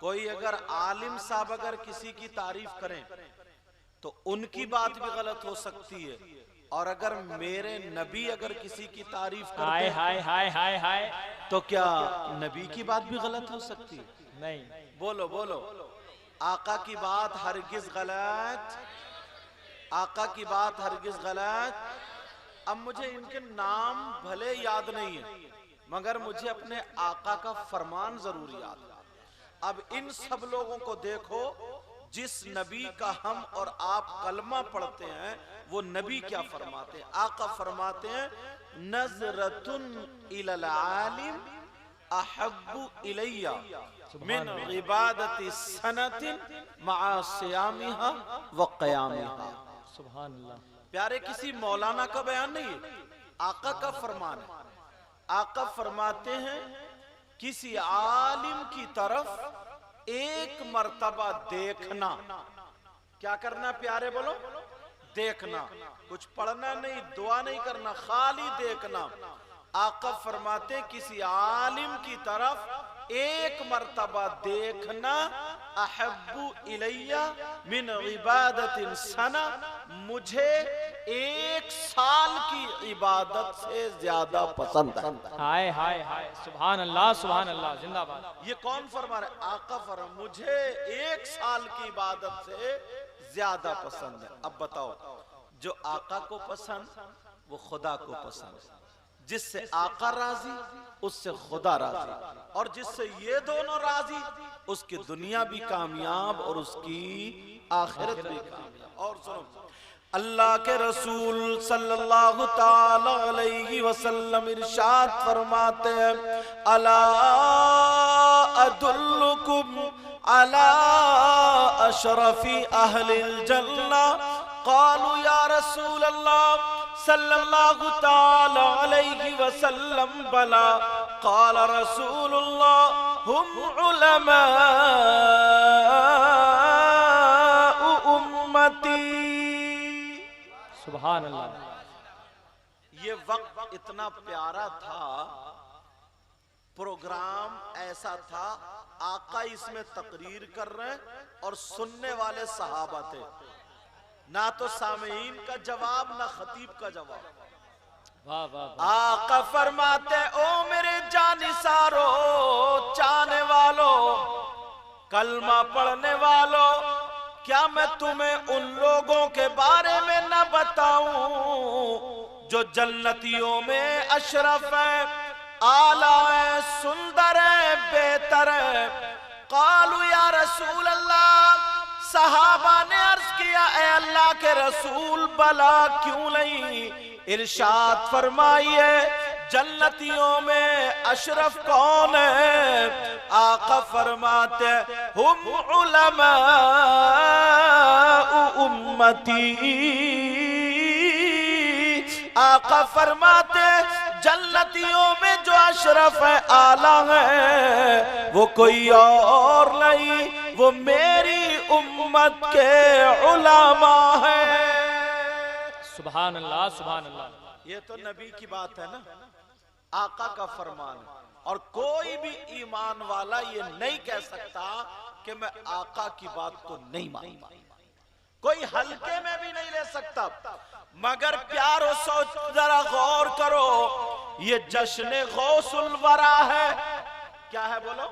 कोई अगर आलिम साहब अगर किसी की तारीफ करें तो उनकी बात भी गलत हो सकती है, और अगर मेरे नबी अगर किसी की तारीफ करते हाय हाय हाय हाय हाय, तो क्या नबी की बात भी गलत हो सकती है? नहीं। बोलो बोलो, आका की बात हरगिज गलत, आका की बात हरगिज गलत। अब मुझे इनके नाम भले याद नहीं है, मगर मुझे अपने आका का फरमान जरूर याद है। अब इन सब लोगों को देखो, जिस नबी का हम और आप कलमा पढ़ते हैं वो नबी क्या फरमाते हैं? आका फरमाते हैं नजरतुन इलल आलिम अहब्बु इलैया मिन इबादति सनतिन मआ सियामिहा व क़यामिहा। सुभान अल्लाह। प्यारे किसी मौलाना का बयान नहीं है, आका का फरमान है। आका फरमाते हैं किसी आलिम की तरफ एक मर्तबा देखना। क्या करना प्यारे बोलो? देखना, कुछ पढ़ना नहीं, दुआ नहीं करना, खाली देखना। आका फरमाते किसी आलिम की तरफ एक मर्तबा देखना, अहब्बु इलैया मिन इबादतिन सना, मुझे 1 साल की इबादत से ज्यादा पसंद है। हाय हाय हाय, सुभान अल्लाह सुभान अल्लाह, जिंदाबाद। ये कौन फरमा रहे? आका फरमा मुझे 1 साल की इबादत से ज्यादा पसंद है। अब बताओ, जो आका को पसंद वो खुदा को पसंद। जिससे आका राजी उससे खुदा राजी, और जिससे ये दोनों राजी उसकी दुनिया भी कामयाब और उसकी आखिरत भी कामयाब। और सुनो, अल्लाह के रसूल सल्लल्लाहु ताला अलैहि वसल्लम इरशाद फरमाते हैं अला अदुल्लुकुम अला अशरफी अहलिल जन्ना, क़ालू या रसूल अल्लाह सल्लल्लाहु ताला अलैहि वसल्लम बला, क़ाल रसूलुल्लाह हुम उलमा उम्मती। सुभान अल्लाह। ये वक्त इतना प्यारा था, प्रोग्राम ऐसा था, आका इसमें तकरीर कर रहे हैं और सुनने वाले सहाबा थे। ना तो सामीन का जवाब ना खतीब का जवाब। वाह वाह। आका फरमाते ओ मेरे जानिसारो, चाहने वालों, कलमा पढ़ने वालों, क्या मैं तुम्हें उन लोगों के बारे में न बताऊं जो जन्नतियों में अशरफ है, आला है, सुंदर है, बेहतर है। कालू या रसूल अल्लाह, सहाबा ने अर्ज किया ए अल्लाह के रसूल बला क्यों नहीं, इरशाद फरमाइए जन्नतियों में अशरफ कौन है? आका फरमाते हुम उलमा उम्मती। आका फरमाते जन्नतियों में जो अशरफ है, आला है, वो कोई और नहीं, वो मेरी उम्मत के उलमा है। सुभान अल्लाह सुभान अल्लाह। ये तो नबी की बात है ना, आका का फरमान। और कोई भी ईमान वाला ये नहीं कह सकता कि मैं आका की बात को नहीं मानता, कोई हल्के में भी नहीं ले सकता। मगर प्यारो सोच, जरा गौर करो, ये जश्न गौसुल वरा है। क्या है बोलो?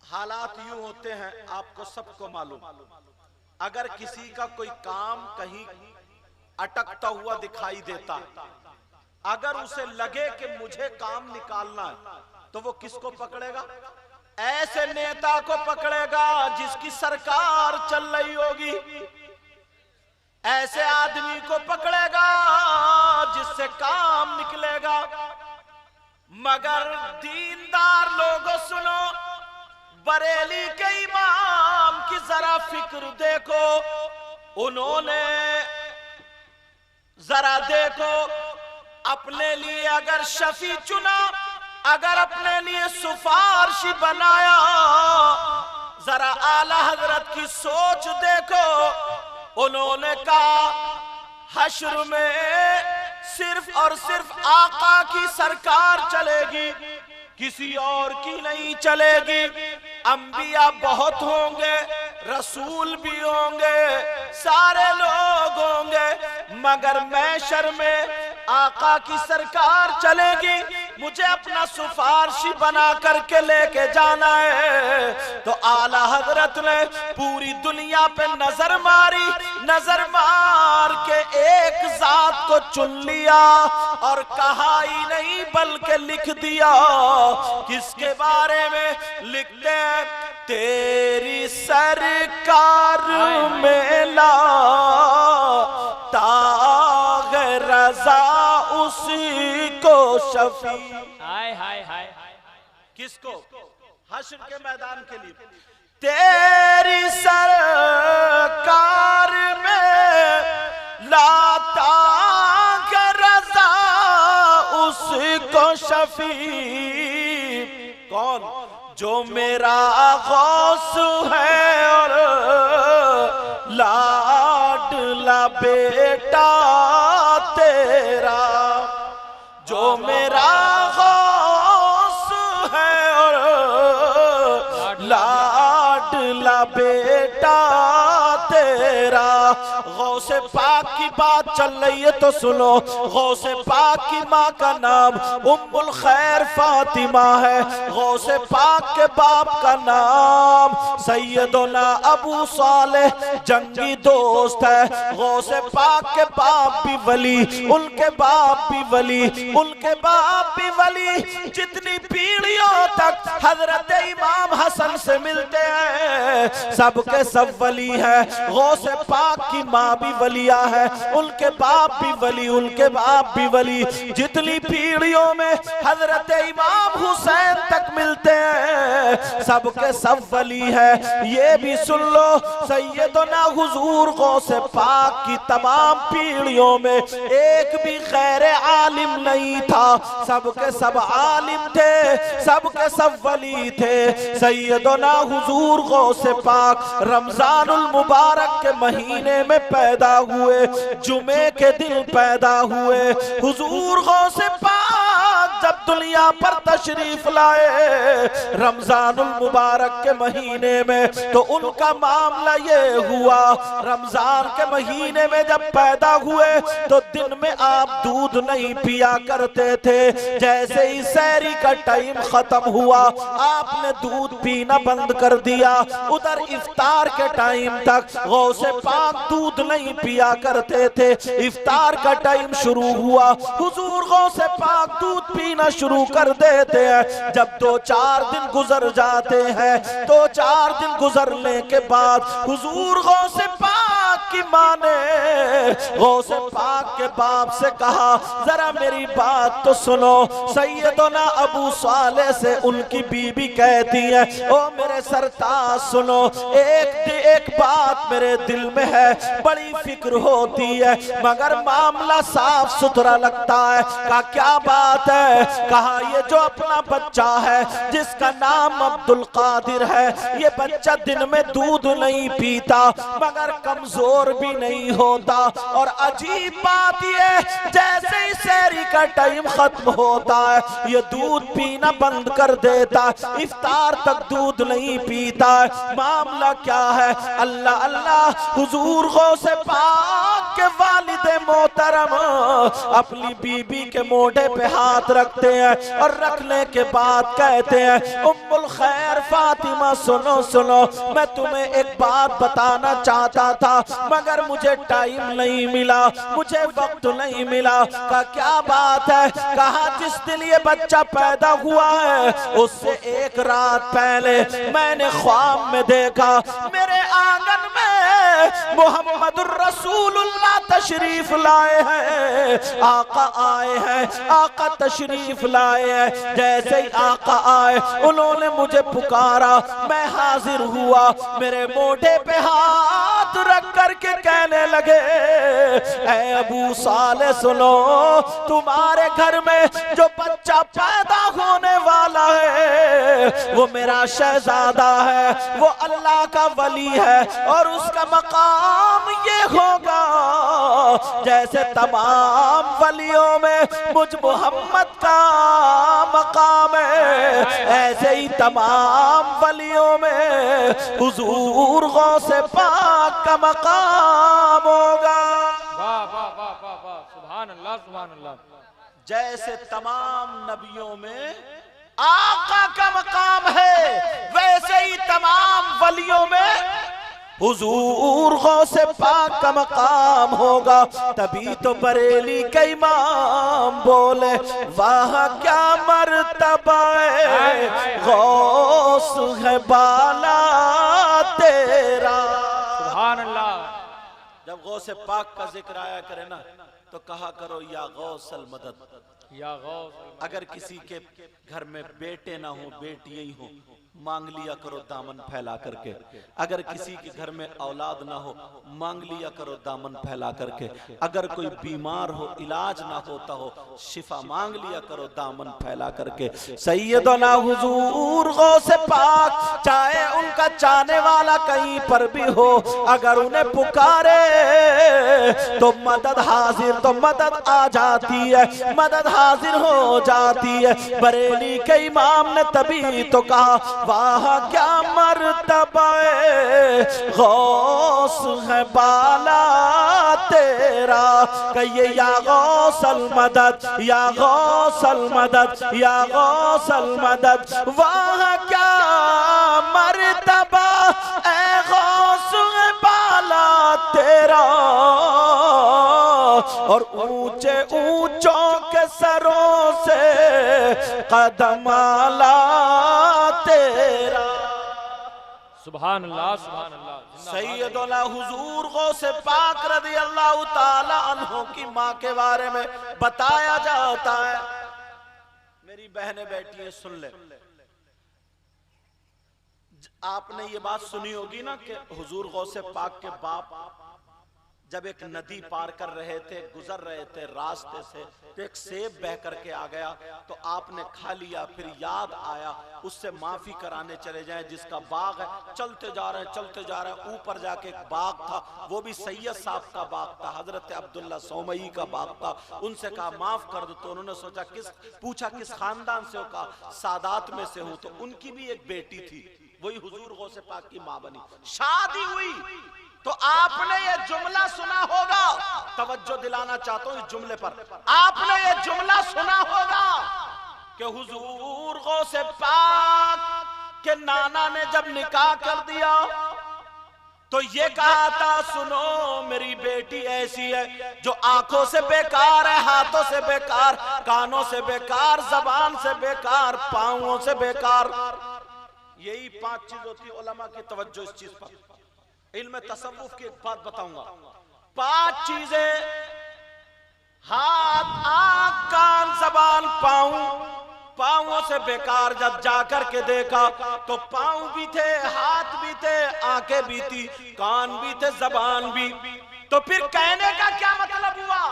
हालात यूं होते हैं, आपको सबको मालूम। अगर किसी का कोई काम कहीं अटकता हुआ दिखाई देता, अगर उसे लगे कि मुझे काम निकालना है, तो वो किसको पकड़ेगा? ऐसे नेता को पकड़ेगा जिसकी सरकार चल रही होगी, ऐसे आदमी को पकड़ेगा जिससे काम निकलेगा। मगर दीनदार लोगों सुनो, बरेली के इमाम की जरा फिक्र देखो, उन्होंने जरा देखो अपने लिए अगर शफी चुना, अगर अपने लिए सिफारिशी बनाया, जरा आला हजरत की सोच देखो। उन्होंने कहा हश्र में सिर्फ और सिर्फ आका की सरकार चलेगी, किसी और की नहीं चलेगी। अंबिया बहुत होंगे, रसूल भी होंगे, सारे लोग होंगे, मगर मैशर में आका की सरकार चलेगी, मुझे अपना सिफारशी बना करके लेके जाना है। तो आला हजरत ने पूरी दुनिया पे नजर मारी, नजर मार के एक जात को चुन लिया और कहा ही नहीं बल्कि लिख दिया। किसके बारे में लिखते हैं? तेरी सरकार में ला ताग रजा उसी को शफी। हाय हाय हाय। किसको? हश्र के मैदान के लिए। तेरी सरकार में ला ताग रजा उसको शफी। कौन? जो मेरा गौस है और लाडला बेटा तेरा, जो मेरा गौस है और लाडला बेटा तेरा। गौसे पाक की बात चल रही है तो सुनो। गौसे पाक की माँ का नाम उम्मुल खैर फातिमा है। गौसे पाक के बाप का नाम सैयदना अबू सालेह जंगी दोस्त है। गौसे पाक के बाप भी वली, उनके बाप भी वली, उनके बाप भी वली। जितनी पीढ़ियों तक हजरत इमाम हसन से मिलते हैं सबके सब वली है। गौसे पाक की माँ भी वलिया है, उनके बाप भी वली, उनके बाप भी वली। जितनी पीढ़ियों में हजरत इमाम हुसैन तक मिलते हैं सबके सब वली है। ये भी सुन लो, सैयदना हुजूर गौसे पाक की तमाम पीढ़ियों में एक भी गैर आलिम नहीं था, सबके सब आलिम थे, सबके सब वली थे। सैयदना हुजूर गौसे पाक रमजानुल मुबारक के महीने में पैदा हुए, जुमे के दिन पैदा हुए। हुजूर गौसे पाक जब दुनिया पर तशरीफ लाए रमजानुल मुबारक के महीने में, तो उनका मामला ये हुआ, रमजान के महीने में जब पैदा हुए तो दिन में आप दूध नहीं पिया करते थे। जैसे ही सहरी का टाइम खत्म हुआ आपने दूध पीना बंद कर दिया। उधर इफ्तार के टाइम तक गौसे पाक दूध नहीं पिया करते थे। इफ्तार का टाइम शुरू हुआ, हुजूर गौसे पाक दूध पीना शुरू कर देते हैं। जब 2-4 दिन गुजर जाते हैं, 2-4 दिन गुजरने के बाद हुजूर गौसे पाक की माँ ने गौसे पाक के बाप से कहा, जरा मेरी बात तो सुनो। सैयदना अबू सालेह से उनकी बीबी कहती है, ओ मेरे सरताज सुनो, एक बात मेरे दिल में है, बड़ी फिक्र होती है, मगर मामला साफ सुथरा लगता है। कहा क्या बात है? कहा ये जो अपना बच्चा है जिसका नाम अब्दुल कादिर है, ये बच्चा दिन में दूध नहीं पीता मगर कमजोर भी नहीं होता, और अजीब बात ये जैसे ही सहरी का टाइम खत्म होता है ये दूध पीना बंद कर देता, इफ्तार तक दूध नहीं पीता। मामला क्या है? अल्लाह अल्लाह। हुजूर गौसे पाक के वालिदे मोहतरम अपनी बीबी के मोढ़े पे हाथ रखते हैं और रखने के बाद कहते हैं, उम्मुल खैर फातिमा सुनो सुनो, मैं तुम्हें एक बात बताना चाहता था मगर मुझे टाइम नहीं मिला, मुझे वक्त नहीं मिला। कहा क्या बात है? कहा जिस दिन ये बच्चा पैदा हुआ है उससे एक रात पहले मैंने ख्वाब में देखा मेरे आंगन में मुहम्मदुर रसूलुल्लाह तशरीफ लाए हैं, आका आए हैं, आका तशरीफ लाए हैं। जैसे ही आका आए उन्होंने मुझे पुकारा, मैं हाजिर हुआ, मेरे मोढ़े पे हाथ रख करके कहने लगे, ऐ अबू साले सुनो, तुम्हारे घर में जो बच्चा पैदा होने वाला है, वो मेरा शहजादा है, वो अल्लाह का वली है और उसका मकाम ये होगा जैसे तमाम वलियों में मुझ मोहम्मद का मकाम है, ऐसे ही तमाम वलियों में हुजूर गौसे पाक का मकाम होगा। वाह वाह वाह वाह वाह, सुभान अल्लाह सुभान अल्लाह। जैसे तमाम नबियों में आका का मकाम है, वैसे ही तमाम वलियों में हुजूर गौसे पाक का मकाम होगा। तभी तो बरेली के इमाम बोले वाह क्या मर्तबा है, गौस है बाला तेरा। सुभान अल्लाह। जब गौसे पाक का जिक्र आया करे ना तो कहा करो या गौसल मदद। या गौस। अगर किसी के घर में बेटे ना हो बेटियां ही हो, मांग लिया करो दामन फैला करके। अगर किसी के घर में औलाद ना हो, मांग लिया करो दामन फैला करके। अगर कोई बीमार हो, इलाज ना होता हो, शिफा मांग लिया करो दामन फैला करके। सैयदना हुजूर गौसे पाक, चाहे उनका चाहने वाला कहीं पर भी हो, अगर उन्हें पुकारे तो मदद हाजिर, तो मदद आ जाती है, मदद हाजिर हो जाती है। बरेली के इमाम ने तभी तो कहा वाह क्या मर्तबा गौस है बाला तेरा। कहिए या गौसल मदद, या गौसल मदद, या गौसल मदद। वाह क्या मर्तबा ए गौस है बाला तेरा, और ऊंचे ऊंचों के सरों से कदम आला तेरा। सुभान अल्लाह सुभान अल्लाह। सैयदना हुजूर गौसे पाक रज़ी अल्लाह ताला अन्हु की माँ के बारे में बताया जाता है। मेरी बहनें बैठी है, सुन ले। आपने ये बात सुनी होगी ना कि हुजूर गौसे पाक के बाप जब एक नदी पार कर रहे थे, गुजर रहे थे रास्ते से, तो एक सेब बह करके आ गया, तो आपने खा लिया, फिर याद आया उससे माफी कराने चले जाएं। जिसका बाग है, चलते जा रहे हैं चलते जा रहे हैं, ऊपर जाके एक बाग था, वो भी सैयद साहब का बाग था, हजरत अब्दुल्ला सौमई का बाग था। उनसे कहा माफ कर दो, तो उन्होंने सोचा पूछा किस खानदान से हो, कहा सादात में से हूं। तो उनकी भी एक बेटी थी, वही हुजूर गौसे पाक की मां बनी, शादी हुई। तो आपने ये जुमला सुना होगा, तवज्जो दिलाना चाहता हूं इस जुमले पर। आपने ये जुमला सुना होगा कि हुजूर गौसे पाक के नाना ने जब निकाह कर दिया तो ये कहा था सुनो मेरी बेटी ऐसी है जो आंखों से बेकार है, हाथों से बेकार, कानों से बेकार, जबान से बेकार, पांवों से बेकार। यही 5 चीज होती है। उलमा की तवज्जो इस चीज पर। इल्म तसव्वुफ की एक बात बताऊंगा। 5 चीजें, हाथ, आंख, कान, जबान, पांव, पांवों से बेकार। जब जाकर के देखा तो पांव भी थे, हाथ भी थे, आंखें भी थी, कान भी थे, जबान भी। तो फिर कहने का क्या मतलब हुआ?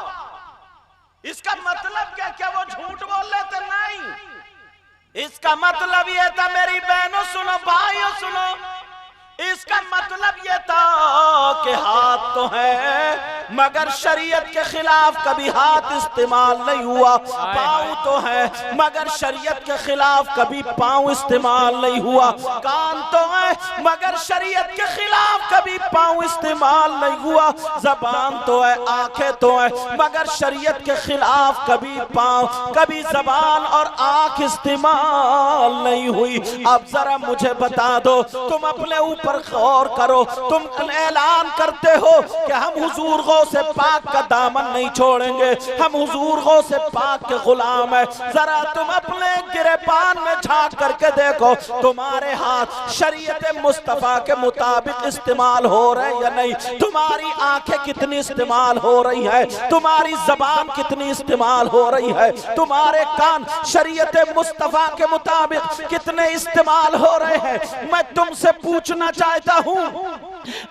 इसका मतलब क्या वो झूठ बोल रहे थे? नहीं, इसका मतलब यह था, मेरी बहनों सुनो, भाइयों सुनो, इसका मतलब यह था कि हाथ तो है मगर शरीयत के खिलाफ कभी हाथ इस्तेमाल नहीं हुआ। पाँव तो है मगर शरीयत के खिलाफ कभी पाँव इस्तेमाल नहीं हुआ। कान तो है मगर शरीयत के खिलाफ कभी पाँव इस्तेमाल नहीं हुआ। जबान तो है, आंखें तो है मगर शरीयत के खिलाफ कभी पाँव, कभी जबान और आंख इस्तेमाल नहीं हुई। अब जरा मुझे बता दो, तुम अपने ऊपर गौर करो, तुम ऐलान करते हो कि हम हुजूर गौसे पाक का दामन नहीं छोड़ेंगे, हम हुजूर गौसे पाक के गुलाम है। जरा तुम अपने गिरेबान में झांक करके देखो, तुम्हारे हाथ शरीयत मुस्तफा के मुताबिक इस्तेमाल हो रहे या नहीं? तुम्हारी आंखें कितनी इस्तेमाल हो रही है? तुम्हारी जबान कितनी इस्तेमाल हो रही है? तुम्हारे कान शरीयत मुस्तफा के मुताबिक कितने इस्तेमाल हो रहे हैं? मैं तुमसे पूछना चाहता हूं,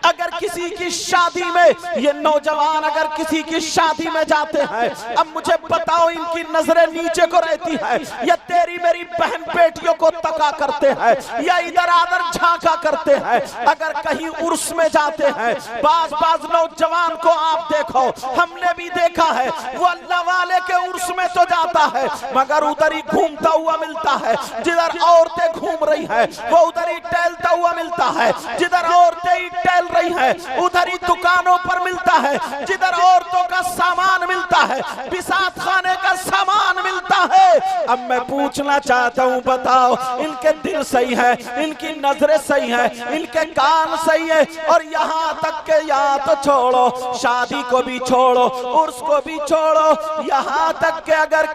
अगर किसी की शादी में, ये नौजवान अगर किसी की शादी में जाते हैं, अब मुझे बताओ इनकी नजरें नीचे को रहती है या तेरी मेरी बहन बेटियों को तका करते हैं या इधर आधर झांका करते हैं। अगर कहीं उर्स में जाते हैं, बाज नौजवान को आप देखो, हमने भी देखा है, वो अल्लाह वाले के उर्स में तो जाता है मगर उधर ही घूमता हुआ मिलता है। जिधर औरतें घूम रही है वो उधर ही टहलता हुआ मिलता है। जिधर औरतें ही टहल रही है उधर ही दुकानों पर मिलता है। जिधर औरतों का सामान मिलता है, बिसात खाने का सामान मिलता है। अब मैं पूछना चाहता हूं, बताओ इनके दिल सही है, इनकी नजरें सही है, इनके कान सही है? और यहाँ तक के यहाँ तो छोड़ो, शादी को भी छोड़ो, उर्स को भी छोड़ो, यहाँ तक के अगर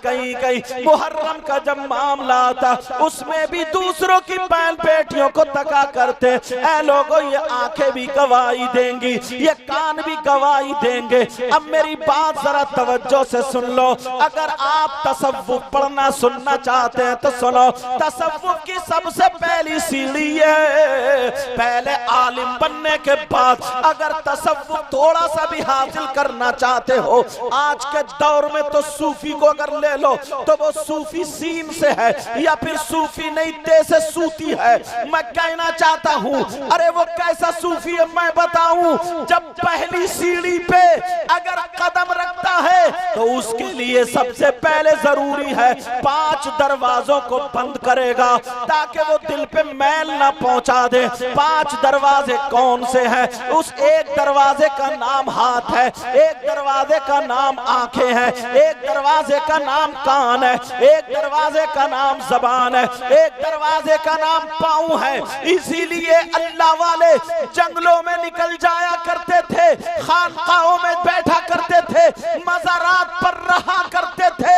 कहीं मुहर्रम का जब मामला आता उसमें भी दूसरों की बहन बेटियों को तका करते। ऐ लोगों, ये आंखें भी गवाही देंगी, ये कान भी गवाही देंगे। अब मेरी बात जरा तवज्जो से सुन लो। अगर आप तसव्वुफ पढ़ना सुनना चाहते हैं तो सुनो। तसव्वुफ की सबसे पहली सीढ़ी है, पहले आलिम बनने के बाद अगर तसव्वुफ थोड़ा सा भी हासिल करना चाहते हो, आज के दौर में तो सूफी को अगर ले लो तो वो सूफी सीन से है या फिर सूफी नहीं ते से सूती है। मैं कहना चाहता हूँ, अरे वो कैसा सूफी है मैं बताऊं। जब पहली सीढ़ी पे अगर कदम रखता है तो उसके लिए सबसे पहले जरूरी है 5 दरवाजों को बंद करेगा ताकि वो दिल पे मैल ना पहुंचा दे। 5 दरवाजे कौन से हैं? उस एक दरवाजे का नाम हाथ है, एक दरवाजे का नाम आंखें हैं, एक दरवाजे का नाम कान है, एक दरवाजे का नाम जबान है, एक दरवाजे का नाम पाँव है। इसीलिए अल्लाह वाले जंगलों में निकल जाया करते थे, खानकाहों में बैठा करते थे, मज़ारात पर रहा करते थे।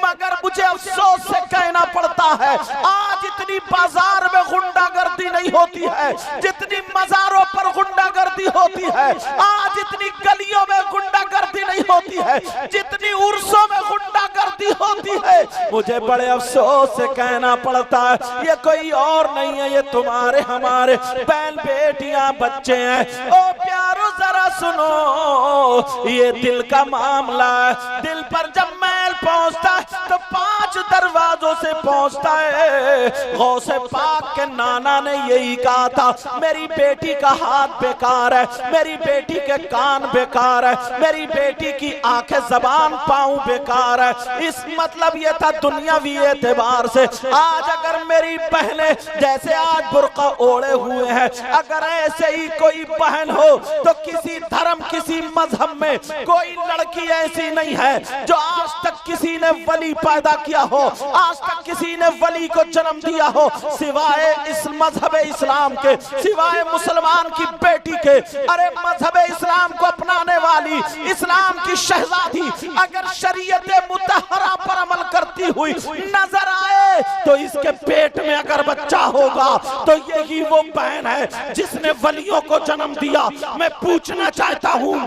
मगर मुझे अफसोस से कहना पड़ता है, आज इतनी बाजार में गुंडागर्दी नहीं होती है जितनी मज़ारों पर गुंडागर्दी होती है। आज इतनी गलियों में गुंडागर्दी नहीं होती है जितनी उर्सों में गुंडागर्दी होती है। मुझे बड़े अफसोस से कहना पड़ता है, ये कोई और नहीं है, ये तुम्हारे हमारे बहन बेटियां बच्चे हैं। ओ प्यारो जरा सुनो, ये दिल का मामला है। दिल पर जब मैल पहुंचता है तो 5 दरवाजों से पहुंचता है। गौसे पाक के नाना ने यही कहा था, मेरी बेटी का हाथ बेकार है, मेरी बेटी के कान बेकार है, मेरी बेटी की आंखें जबान पाँव बेकार है। इस मतलब ये था दुनियावी एतबार से। आज अगर मेरी बहनें जैसे आज बुर्का ओढ़े हुए हैं, अगर ऐसे ही कोई बहन हो तो किसी धर्म किसी मजहब में कोई लड़की ऐसी नहीं है जो आज तक किसी ने वली पैदा किया हो, आज तक किसी ने वली को जन्म दिया हो सिवाय इस मजहब इस्लाम के, सिवाय मुसलमान की बेटी के। अरे मजहब इस्लाम को अपनाने वाली इस्लाम की शहजादी अगर शरीयत मुतहरा पर अमल करती हुई नजर आए तो इसके पेट में अगर बच्चा होगा तो यही वो बहन है जिसने वलियों को जन्म दिया। मैं पूछना चाहता हूँ,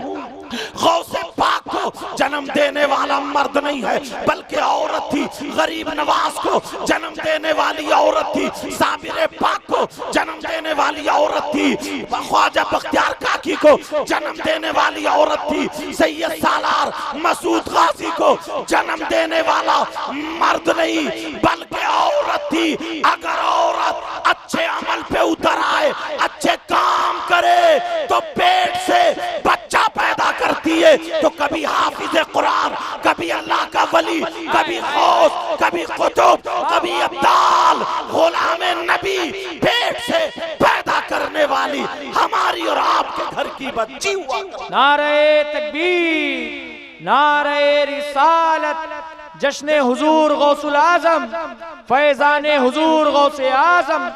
गौसे पाक को जन्म देने वाला मर्द नहीं है बल्कि औरत थी। गरीब नवाज को जन्म देने वाली औरत थी, साबिर पाक को जन्म देने वाली औरत थी, ख्वाजा बख्तियार काकी को जन्म देने वाली औरत थी, सैयद सालार मसूद गाजी को जन्म देने वाला मर्द नहीं बल्कि औरत थी। अगर औरत अच्छे अमल पे उतर आए, अच्छे काम करे तो पेट से बच्चा पैदा करती है। तो कभी हाफिज कुरान, कभी अल्लाह का वली, कभी गौस, कभी कुतुब, कभी अब्दाल, गुलाम नबी, पेट से पैदा करने वाली हमारी और आपके घर की बच्ची हुआ। नारे तकबीर, नारे रिसालत, जश्न हुजूर गौसुल आजम, फैजाने हुजूर गौसे आजम।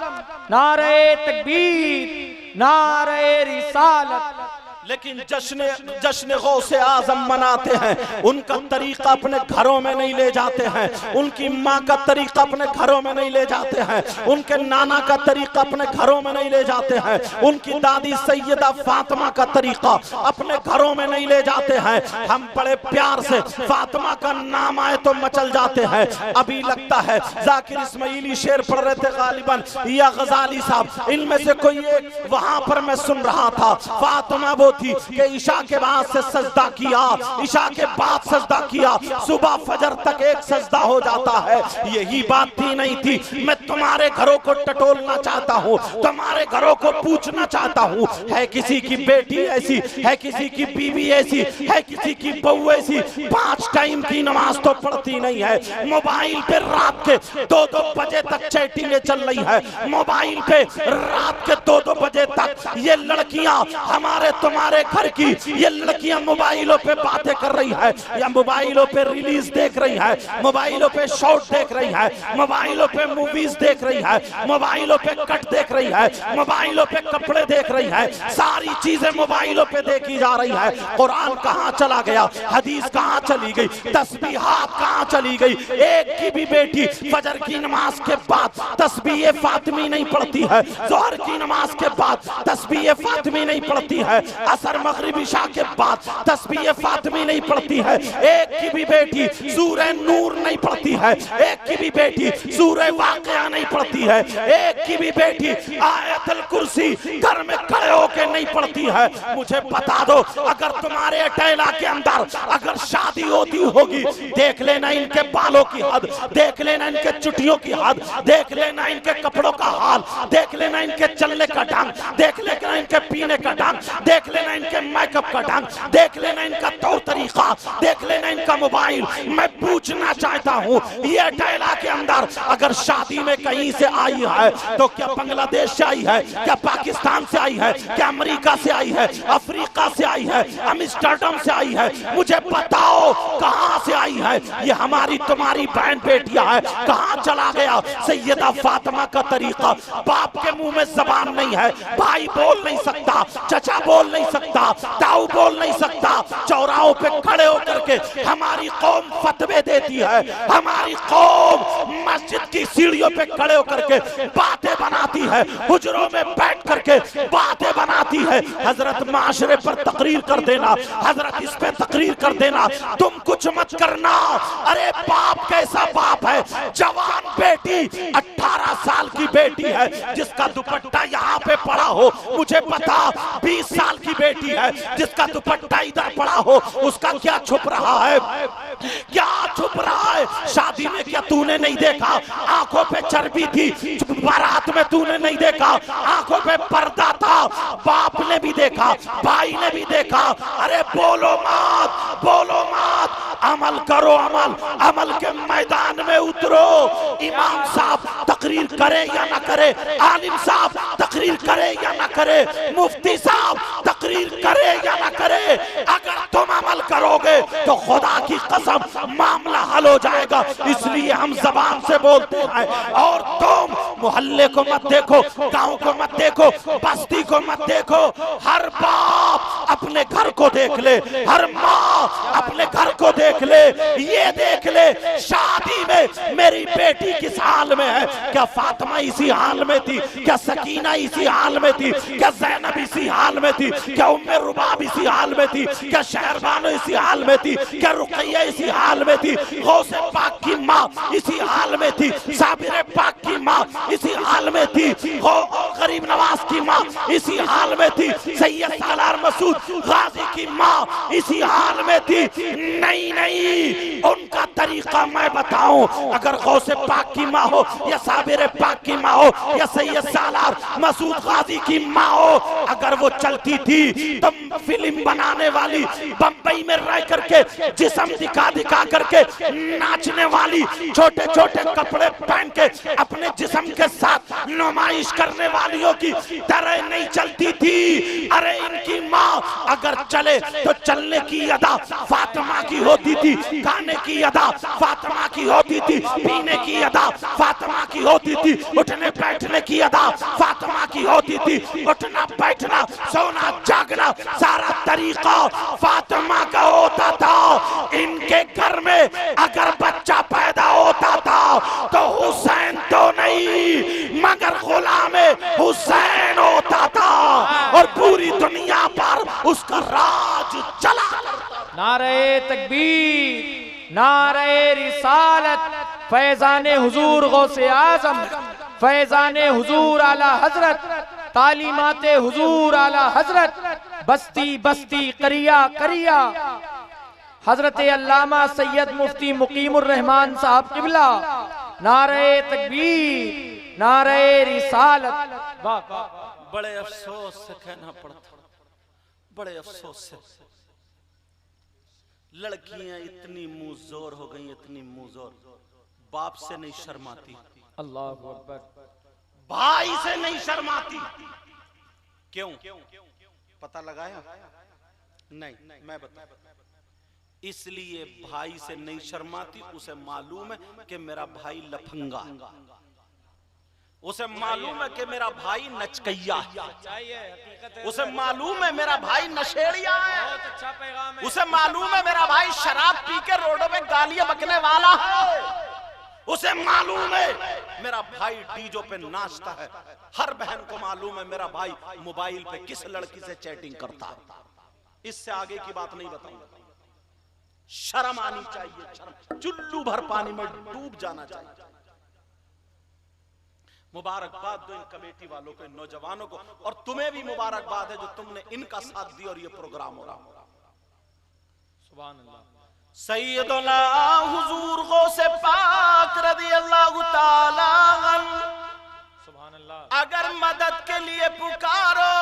नारे तकबीर, नारे रिसालत। लेकिन जश्न गौसे आजम मनाते हैं। उनका तरीका अपने घरों में नहीं ले जाते हैं, उनकी माँ का तरीका अपने घरों में नहीं ले जाते हैं, उनके नाना का तरीका अपने घरों में नहीं ले जाते हैं, उनकी दादी सैयदा फातिमा का तरीका अपने घरों में नहीं ले जाते हैं। हम बड़े प्यार से फातिमा का नाम आए तो मचल जाते हैं। अभी लगता है जाकिर इस्माइली शेर पढ़ रहे थे गालिबन या गजाली साहब, इनमें से कोई एक, वहां पर मैं सुन रहा था फातिमा वो थी कि ईशा के बाद से सजदा किया, ईशा के बाद सजदा किया, सुबह फजर तक एक सजदा हो जाता है। यही बात थी नहीं थी। मैं तुम्हारे घरों को टटोलना चाहता हूँ, तुम्हारे घरों को पूछना चाहता हूँ, है किसी की बेटी ऐसी, है किसी की बीवी ऐसी, है किसी की बहू ऐसी 5 टाइम की नमाज तो पढ़ती नहीं है, मोबाइल पे रात के 2-2 बजे तक चैटिंगें चल रही है, मोबाइल पे रात के 2-2 बजे तक ये लड़कियां हमारे तुम्हारे घर की ये लड़कियां मोबाइलों पे बातें कर रही है, या मोबाइलों पे रिलीज देख रही है, मोबाइलों पे शॉर्ट देख रही है, मोबाइलों पे मूवीज देख रही है, मोबाइलों पे कट देख रही है, मोबाइलों पे कपड़े देख रही है, सारी चीजें मोबाइलों पे देखी जा रही है। कुरान कहाँ चला गया, हदीस कहाँ चली गई, तस्बीहात कहाँ चली गई। एक की भी बेटी फजर की नमाज के बाद तस्बीह फातिमी नहीं पढ़ती है, जोहर की नमाज के बाद तस्बीह फातिमी नहीं पढ़ती है, असर मगरिब इशा के बाद तस्बीह फातिमी नहीं पढ़ती है। एक की भी बेटी सूरह नूर नहीं पढ़ती है, एक की भी बेटी सूरह वाक़िया नहीं पढ़ती है, एक की भी बेटी आयतुल कुर्सी घर में खड़े होके नहीं पढ़ती है। मुझे बता दो, अगर तुम्हारे अटेला के अंदर अगर शादी होती होगी, देख लेना इनके बालों की हद, देख लेना इनके चुटियों की हद, देख लेना इनके कपड़ों का हाल, देख लेना इनके चलने का ढंग, देख लेना इनके पीने का ढंग, देख लेना इनके मेकअप का ढंग, देख लेना इनका तौर तरीका, देख लेना इनका मोबाइल। मैं पूछना चाहता हूँ, ये अटेला के अंदर अगर शादी में कहीं से आई है तो क्या बांग्लादेश से आई है, क्या पाकिस्तान से आई है, क्या अमेरिका से आई है, अफ्रीका से आई है, एम्स्टर्डम से आई है? मुझे बताओ कहां से आई है? ये हमारी तुम्हारी बहन बेटियां है। कहां चला गया सैयदा फातिमा का तरीका? बाप के मुंह में जबान नहीं है, भाई बोल नहीं सकता, चचा बोल नहीं सकता, ताऊ बोल नहीं सकता, चौराहों पे खड़े होकर के हमारी कौम फतवे देती है, हमारी कौम मस्जिद की सीढ़ियों पे खड़े होकर के बातें बनाती है, हुजरों में बैठ करके बातें बनाती है। हजरत माशरे पर तकरीर कर देना, हजरत इस पे तकरीर कर देना, तुम कुछ मत करना। अरे बाप कैसा बाप है, जवान बेटी 18 साल की बेटी है जिसका दुपट्टा यहाँ पे पड़ा हो, मुझे पता 20 साल की बेटी है जिसका दुपट्टा इधर पड़ा हो, उसका क्या छुप रहा है, क्या छुप रहा है? शादी में क्या तूने नहीं देखा आंखों पे चर्बी थी, बारात में तूने नहीं देखा आंखों पे पर्दा था, बाप ने भी देखा, भाई ने भी देखा। अरे बोलो मत, बोलो मत, अमल करो, अमल, अमल के मैदान में उतरो। इमाम साहब तकरीर करे या ना करे, आलिम साहब तकरीर करे या ना करे, मुफ्ती साहब तकरीर करे या ना करे, अगर तुम अमल करोगे तो खुदा की कसम मामला हल हो जाएगा। इसलिए हम जबान से बोलते हैं। और तुम मोहल्ले को मत देखो, गांव को मत देखो, बस्ती को मत देखो, हर बाप अपने घर को देख ले, हर माँ अपने घर को देख ले, ये देख ले शादी में मेरी बेटी किस हाल में है। क्या फातिमा इसी हाल में थी? क्या सकीना इसी हाल में थी? क्या ज़ैनब इसी हाल में थी? क्या उम्मे रुबाब इसी हाल में थी? क्या शहरबानो इसी हाल में थी? क्या रुकैया इसी हाल में थी? गौसे पाक की माँ इसी हाल में थी? साबिर पाक की माँ इसी हाल में थी? गरीब नवाज की माँ इसी हाल में थी? सैयद सालार मसूद गाजी की माँ इसी हाल में थी? नहीं नहीं, उनका तरीका मैं बताऊं। अगर गौसे पाक की माँ हो या साबिर पाक की माँ हो या सैयद सालार मसूद गाजी की माँ हो, अगर वो चलती थी तो फिल्म बनाने वाली बंबई में रह करके जिस्म दिखा दिखा करके नाचने वाली, छोटे छोटे कपड़े पहन के अपने जिस्म के साथ नुमाइश करने वालियों की तरह नहीं चलती थी। अरे इनकी माँ अगर चले तो चलने की अदा फातिमा की होती थी, खाने की अदा फातिमा की होती थी, पीने की अदा फातिमा की होती थी, उठने बैठने की अदा फातिमा की होती थी, उठना बैठना सोना जागना सारा तरीका फातिमा का होता था। इनके घर में अगर बच्चा पैदा होता था तो हुसैन तो नहीं मगर गुलाम हुसैन होता था और पूरी दुनिया पर उसका राज चला। नारे तकबीर, नारे रिसालत, फैजाने हुजूर गौसे आजम, फैजाने हुजूर आला हजरत, तालीमाते हुजूर आला हजरत, बस्ती बस्ती करिया करिया हजरत अल्लामा सैयद मुफ्ती मुकीमुर रहमान साहब किबला। नारे तकबीर, नारे रिसालत। वाह वाह। बड़े अफसोस से कहना पड़ता, बड़े अफसोस से लड़कियां इतनी मुंह जोर हो गई, इतनी मुंह जोर, बाप से नहीं शर्माती, अल्लाहु अकबर, भाई से नहीं शर्माती। क्यों? पता लगाया? नहीं, मैं बता। इसलिए भाई से नहीं शर्माती, उसे मालूम है कि मेरा भाई लफंगा, उसे मालूम है कि मेरा भाई नचकैया है, उसे मालूम है मेरा भाई नशेड़िया है, उसे मालूम है मेरा भाई शराब पी के रोडों में गालियां बकने वाला है, उसे मालूम है मेरा भाई डीजो पे नाचता है। हर बहन को मालूम है मेरा भाई मोबाइल पे किस लड़की से चैटिंग करता है। इससे आगे की बात नहीं बताऊंगा। शर्म आनी चाहिए, शर्म। चुल्लू भर पानी में डूब जाना चाहिए। मुबारकबाद दो इन कमेटी वालों को, इन नौजवानों को, और तुम्हें भी मुबारकबाद है जो तुमने इनका साथ दिया और ये प्रोग्राम हो रहा। सुभान अल्लाह। सैयदना हुजूर गौसे पाक रज़ी अल्लाह ताला अन्हु, सुभान अल्लाह, अगर मदद के लिए पुकारो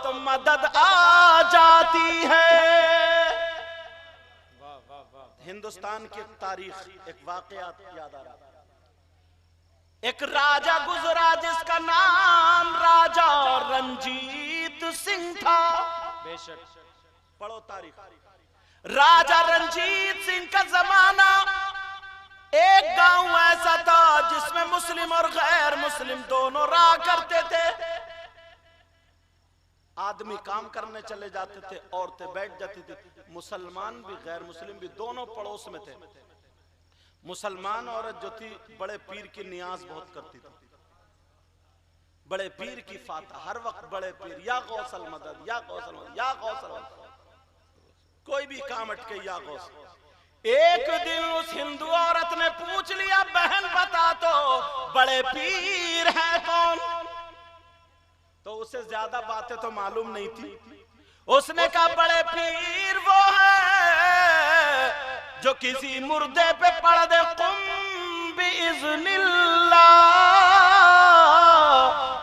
तो मदद आ जाती है। वाह वाह वाह। हिंदुस्तान की तारीख एक वाकयात याद आ रहा। एक राजा गुजरा जिसका नाम राजा रंजीत सिंह था। बेशक। पढ़ो तारीख। राजा रंजीत सिंह का जमाना, एक गांव ऐसा था जिसमें मुस्लिम और गैर मुस्लिम दोनों रहा करते थे। आदमी काम करने चले जाते थे, औरतें बैठ जाती थी, मुसलमान भी गैर मुस्लिम भी दोनों पड़ोस में थे। मुसलमान औरत जो थी बड़े पीर की नियाज बहुत करती थी, बड़े पीर की फाता, हर वक्त बड़े पीर, या गौसल मदद, या गौसल मदद, या गौसल मदद, कोई भी काम अटके या गौसल। एक दिन उस हिंदू औरत ने पूछ लिया, बहन बता तो बड़े पीर है कौन? तो उसे ज्यादा बातें तो मालूम नहीं थी। उसने कहा बड़े पीर वो है जो किसी मुर्दे पे पढ़ दे कुम बिइज़्निल्लाह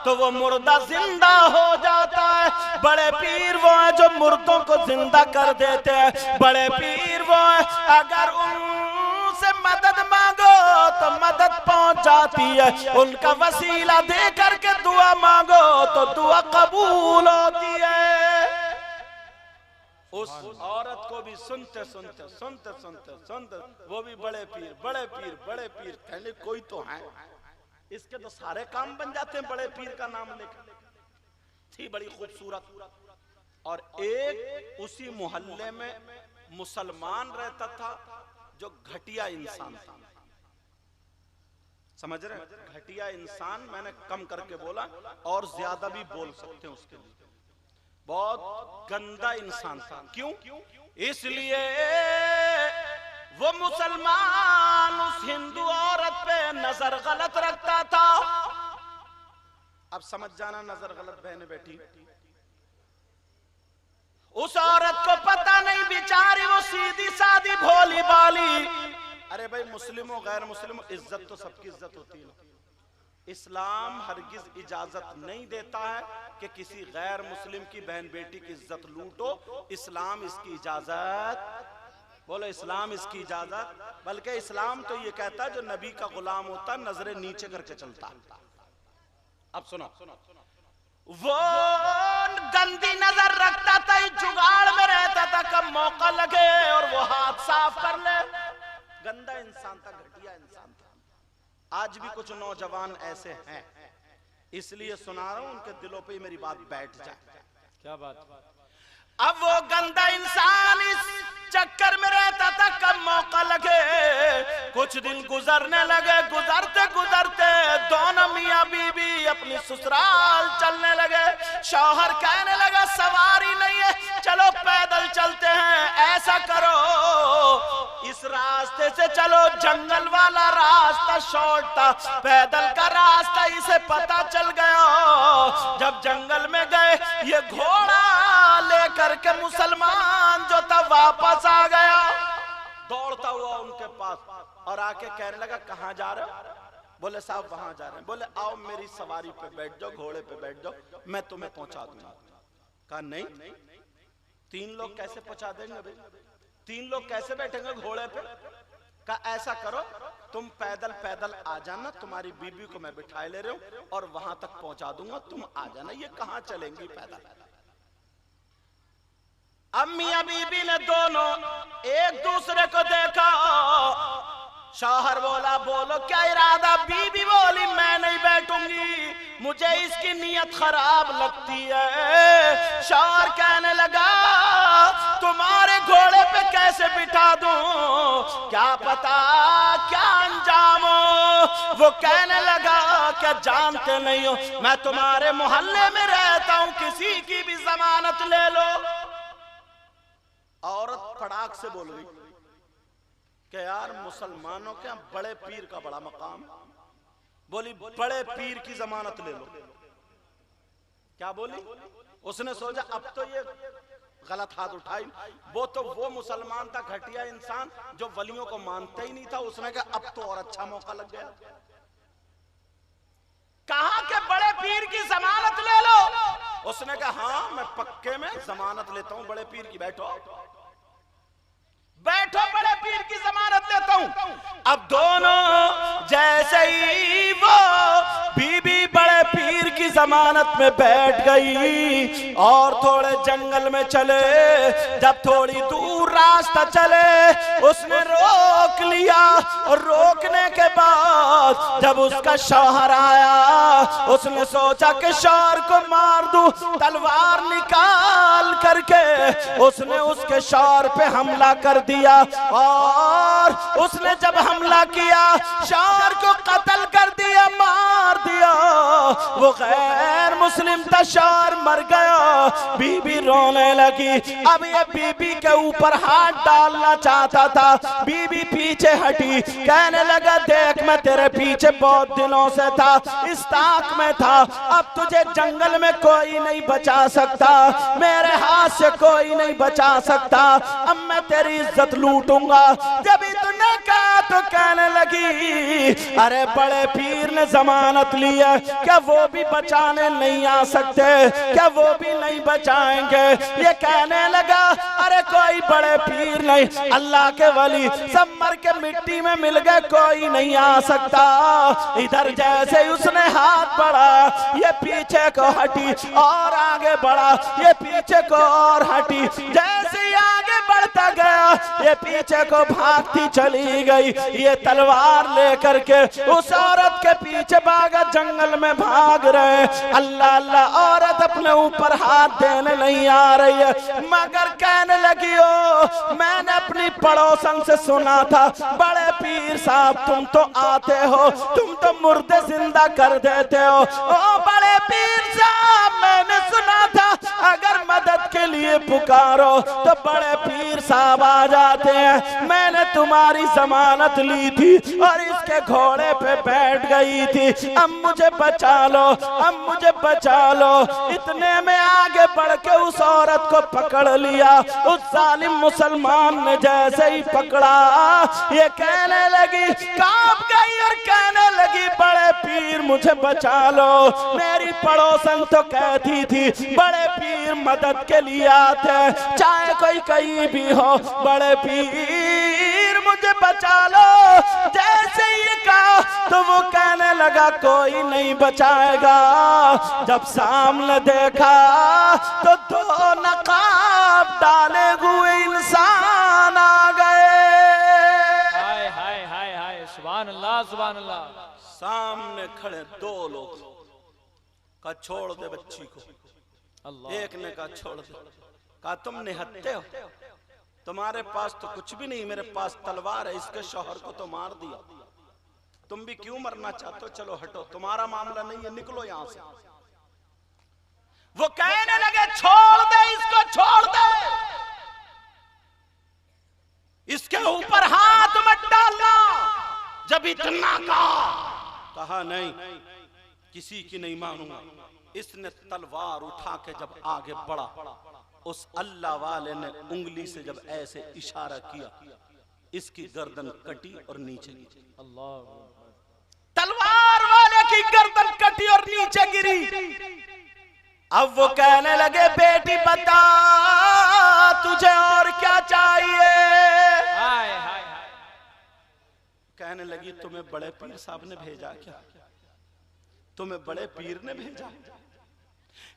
तो वो मुर्दा जिंदा हो जाता है। बड़े पीर वो है जो मुर्दों को जिंदा कर देते हैं। बड़े पीर वो है अगर उनसे मदद मांगो तो मदद पहुंच जाती है। उनका वसीला दे करके दुआ मांगो तो दुआ कबूल होती है। उस औरत को भी सुनते सुनते सुनते सुनते सुनते वो भी बड़े पीर बड़े पीर बड़े पीर, पहले कोई तो है, इसके तो सारे काम बन जाते हैं बड़े पीर का नाम लेकर। थी बड़ी खूबसूरत। और एक उसी मोहल्ले में मुसलमान रहता था जो घटिया इंसान था। समझ रहे? घटिया इंसान मैंने कम करके बोला, और ज्यादा भी बोल सकते हैं उसके लिए। बहुत गंदा इंसान था। क्यों? इसलिए वो मुसलमान उस हिंदू औरत पे नजर गलत रखता था। अब समझ जाना, नजर गलत बहने बैठी। उस औरत को पता नहीं, बेचारी वो सीधी सादी भोली भाली। अरे भाई, मुस्लिमों गैर मुस्लिमों इज्जत तो सबकी इज्जत होती है। इस्लाम हरगिज इजाजत नहीं देता है कि किसी गैर मुस्लिम की बहन बेटी की इज्जत लूटो। इस्लाम इसकी इजाजत, बोलो इस्लाम इसकी इजाजत, बल्कि इस्लाम तो ये कहता है जो नबी का गुलाम होता नजरें नीचे करके चलता। अब सुनो, वो गंदी नजर रखता था, जुगाड़ में रहता था, कब मौका लगे और वो हाथ साफ कर ले। गंदा इंसान था, घटिया इंसान था। आज भी कुछ नौजवान ऐसे हैं। इसलिए सुना रहा हूं, उनके दिलों पे मेरी बात बैठ जाए। क्या बात। अब वो गंदा इंसान इस चक्कर में रहता था कब मौका लगे। कुछ दिन गुजरने लगे, गुजरते गुजरते दोनों मियां बीवी अपनी ससुराल चलने लगे। शौहर कहने लगा सवारी नहीं है, चलो पैदल चलते हैं। ऐसा करो इस रास्ते से चलो, जंगल वाला रास्ता शॉर्ट था, पैदल का रास्ता इसे पता चल गया। जब जंगल में गए, ये घोड़ा लेकर के मुसलमान जो था वापस आ गया, दौड़ता हुआ उनके पास और आके कहने लगा कहां जा रहे हो? बोले साहब वहां जा रहे हैं। बोले आओ मेरी सवारी पे बैठ जाओ, घोड़े पे बैठ जाओ, मैं तुम्हें पहुंचा दूंगा। कहा नहीं, 3 लोग कैसे पहुंचा देंगे भाई, 3 लोग कैसे बैठेंगे घोड़े पे? कहा ऐसा करो तुम पैदल पैदल आ जाना, तुम्हारी बीबी को मैं बिठाए ले रहा हूं और वहां तक पहुंचा दूंगा, तुम आ जाना। ये कहां चलेंगी पैदल? अब मियां बीबी ने दोनों एक दूसरे को देखा। शौहर बोला बोलो क्या इरादा? बीबी बोली मैं नहीं बैठूंगी, मुझे इसकी नीयत खराब लगती है। शौहर कहने लगा तुम्हारे घोड़े पे कैसे बिठा दूं, क्या पता क्या अंजाम हो। वो कहने लगा क्या जानते नहीं हो मैं तुम्हारे मोहल्ले में रहता हूं, किसी की भी जमानत ले लो। औरत फटाक से बोल गई कि यार मुसलमानों के बड़े पीर का बड़ा मकाम। बोली बड़े पीर की जमानत ले लो। क्या बोली? उसने सोचा अब तो ये गलत हाथ उठाई। वो मुसलमान था घटिया इंसान जो वलियों को मानता ही नहीं था। उसने कहा अब तो और अच्छा मौका लग गया। कहा कि बड़े पीर की जमानत ले लो। उसने कहा हाँ मैं पक्के में जमानत लेता हूं बड़े पीर की, बैठो बैठो बड़े पीर की जमानत लेता हूं। अब दोनों जैसे ही वो बीबी बड़े पीर की जमानत में बैठ गई और थोड़े जंगल में चले। जब थोड़ी दूर रास्ता चले उसने रोक लिया और रोकने के बाद जब उसका शौहर आया उसने सोचा कि शौहर को मार दूं। तलवार निकाल करके उसने उसके शौहर पे हमला कर दिया और उसने जब हमला किया शौहर को कत्ल कर दिया, मार दिया। वो गैर मुस्लिम था, शौहर मर गया। बीबी रोने लगी। अब ये बीबी के ऊपर हाथ डालना चाहता था, बीबी पीछे हटी। कहने लगा देख मैं तेरे पीछे बहुत दिनों से था, इस ताक में था, अब तुझे जंगल में कोई नहीं बचा सकता, मेरे हाथ से कोई नहीं बचा सकता, अब मैं तेरी इज्जत लूटूंगा। जब इतने कहा तो कहने लगी अरे बड़े पीर ने जमानत ली है, क्या वो भी बचाने नहीं आ सकते? क्या वो भी नहीं बचाएंगे? ये कहने लगा अरे कोई बड़े पीर नहीं, अल्लाह के वली सब मर के मिट्टी में मिल गए, कोई नहीं आ सकता। इधर जैसे ही उसने हाथ बढ़ाया ये पीछे को हटी और आगे बढ़ा, ये पीछे को और हटी। जैसे ही आगे बढ़ता गया ये पीछे को भागती चली गई। ये तलवार लेकर के उस औरत के पीछे भागा, जंगल में भाग रहे। अल्लाह अल्लाह, औरत अपने ऊपर हाथ देने नहीं आ रही है मगर कहने लगी ओ मैंने अपनी पड़ोसन से सुना था बड़े पीर साहब तुम तो आते हो, तुम तो मुर्दे जिंदा कर देते हो। ओ बड़े पीर साहब मैंने सुना था अगर मदद के लिए पुकारो तो बड़े पीर साहब आ जाते हैं। मैंने तुम्हारी जमानत ली थी और इसके घोड़े पे बैठ गई थी, अब मुझे बचा लो, अब मुझे बचा लो। इतने में आगे बढ़ के उस औरत को पकड़ लिया। उस जालिम मुसलमान ने जैसे ही पकड़ा ये कहने लगी, कांप गई और कहने लगी बड़े पीर मुझे बचा लो। मेरी पड़ोसन तो कहती थी बड़े पीर मदद के लिए आते, चाहे कोई कहीं भी हो, बड़े पीर मुझे बचा लो। जैसे ही कहा तो वो कहने लगा कोई नहीं बचाएगा। जब सामने देखा तो 2 नकाब डाले हुए इंसान आ गए। हाय हाय हाय हाय, सुभान अल्लाह सुभान अल्लाह। सामने खड़े 2 लोग, कहा छोड़ दे बच्ची को। एक ने कहा छोड़ दे। कहा तुम निहत्ते हो, तुम्हारे पास तो कुछ भी नहीं, मेरे पास तलवार है, इसके शौहर को तो मार दिया, तुम भी क्यों मरना चाहते हो, चलो हटो, तुम्हारा मामला नहीं है, निकलो यहां से। वो कहने लगे छोड़ दे इसको, छोड़ दे, इसके ऊपर हाथ मत डालना। जब इतना कहा नहीं, किसी की नहीं मानूंगा। इसने तलवार उठा के जब आगे बढ़ा, उस अल्लाह वाले ने उंगली से जब ऐसे इशारा किया, इसकी गर्दन कटी और नीचे गिरी। तलवार वाले की गर्दन कटी और नीचे गिरी। अब वो कहने लगे बेटी बता तुझे और क्या चाहिए। कहने लगी तुम्हें बड़े पीर साहब ने भेजा क्या, तुम्हें बड़े पीर ने भेजा।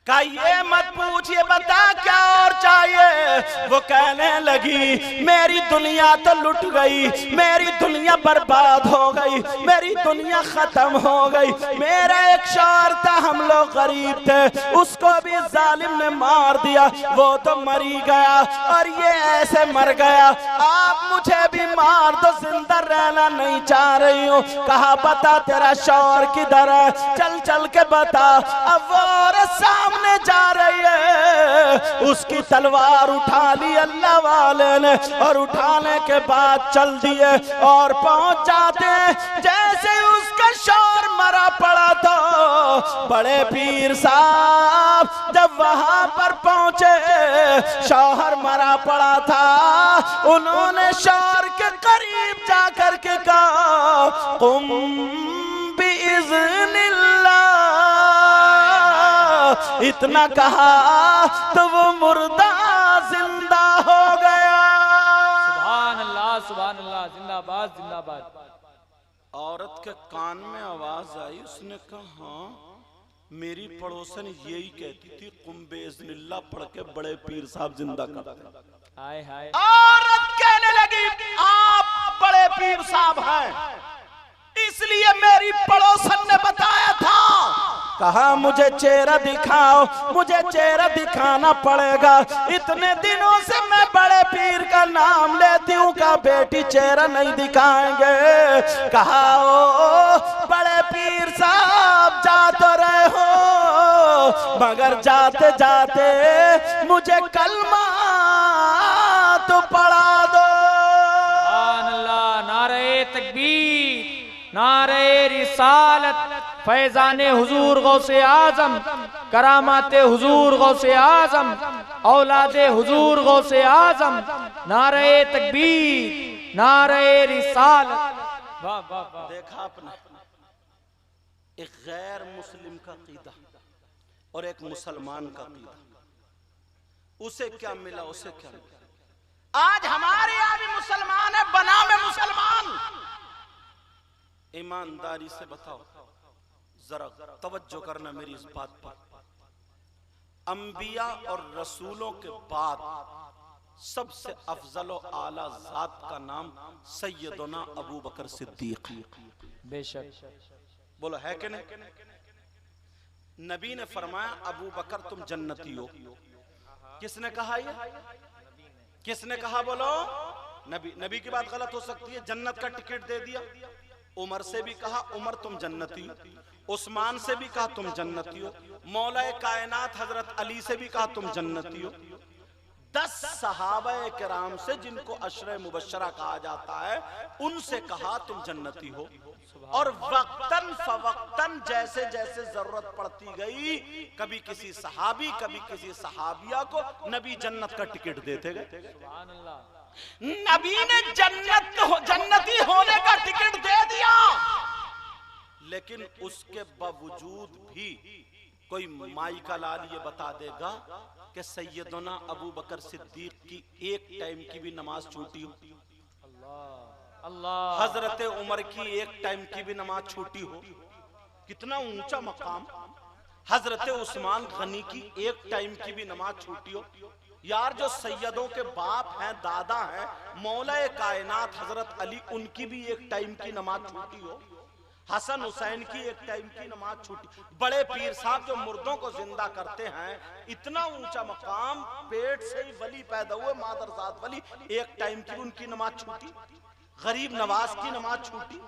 कहा ये मत पूछिए, बता क्या और चाहिए। वो कहने लगी मेरी दुनिया तो लुट गई, मेरी दुनिया बर्बाद हो गई, मेरी दुनिया खत्म हो गई। मेरा एक शौहर था, हम लोग गरीब थे, उसको भी जालिम ने मार दिया, वो तो मरी गया और ये ऐसे मर गया। आप मुझे भी मार दो, जिंदा रहना नहीं चाह रही हूँ। कहा बता तेरा शौहर किधर है, चल चल के बता। अब वो सामने जा रही है, उसकी तलवार उठा ली अल्लाह वाले ने और उठाने के बाद चल दिए और पहुंच जाते। जैसे उसका शौहर मरा पड़ा था, बड़े पीर साहब जब वहां पर पहुंचे, शौहर मरा पड़ा था, उन्होंने शौहर के करीब जाकर के कहा कुम बिइज़्निल्लाह। इतना कहा तो वो मुर्दा जिंदा हो गया। सुभान अल्लाह, सुभान अल्लाह, जिंदाबाद जिंदाबाद। औरत के कान में आवाज आई, उसने कहा हाँ मेरी पड़ोसन यही कहती थी कुम बिइज़्निल्लाह पढ़ के बड़े पीर साहब जिंदा करते। हाय हाय। औरत कहने लगी आप बड़े पीर साहब हैं, इसलिए मेरी पड़ोसन ने बताया था। कहा मुझे चेहरा दिखाओ, मुझे चेहरा दिखाना पड़ेगा, इतने दिनों से मैं बड़े पीर का नाम लेती हूँ। कहा बेटी चेहरा नहीं दिखाएंगे। कहा ओ बड़े पीर साहब जा तो रहे हो, मगर जाते जाते मुझे कलमा तो पढ़ा दो। सुभान अल्लाह, नारे तकबीर, नारे रिसालत, फैजाने हुजूर गौसे आजम, करामाते हुजूर गौसे आजम, औलादे हुजूर गौसे आजम, नारे तकबीर, नारे रिसालत। वाह वाह वाह। देखा आपने एक गैर मुस्लिम का कीदा और एक मुसलमान का कीदा, उसे क्या मिला, उसे क्या मिला। आज हमारे यहाँ भी मुसलमान है, बना में मुसलमान। ईमानदारी से बताओ, जरा तवज्जो करना मेरी इस बात पर। अंबिया और रसूलों के बाद सबसे अफजल और आला जात का नाम सैयदना अबू बकर सिद्दीक। बेशक। बोलो है कि नहीं। नबी ने फरमाया अबू बकर तुम जन्नती हो। किसने कहा ये, किसने कहा बोलो। नबी। नबी की बात गलत हो सकती है, जन्नत का टिकट दे दिया। उमर से भी कहा उमर तुम जन्नती हो, उस्मान से भी कहा तुम जन्नती हो, मौलाए कायनात हजरत अली से भी कहा तुम जन्नती हो। 10 सहाबाए किराम से जिनको अशरे मुबश्शरा कहा जाता है, उनसे कहा तुम जन्नती हो। और वक्तन फवक्तन जैसे जैसे जरूरत पड़ती गई, कभी किसी सहाबी कभी किसी सहाबिया को नबी जन्नत का टिकट देते गए। सुभान अल्लाह। नबी ने जन्नती होने का टिकट दे दिया, लेकिन उसके बावजूद भी कोई माई का लाल ये बता देगा कि सैयदना अबू बकर सिद्दीक की एक टाइम की भी नमाज छूटी हो, अल्लाह, हजरत उमर की एक टाइम की भी नमाज छूटी हो, कितना ऊंचा मकाम। हजरत उस्मान गनी की एक टाइम की भी नमाज छूटी हो। यार जो सैयदों के बाप हैं, दादा हैं, मौलाए कायनात हजरत अली, उनकी भी एक टाइम की नमाज छूटी हो। हसन हुसैन की एक टाइम की नमाज छूटी। बड़े पीर साहब जो मुर्दों को जिंदा करते हैं, इतना ऊंचा मकाम, पेट से ही वली पैदा हुए, मादरजात वली, एक टाइम की उनकी नमाज छूटी। गरीब नवाज की नमाज छूटी,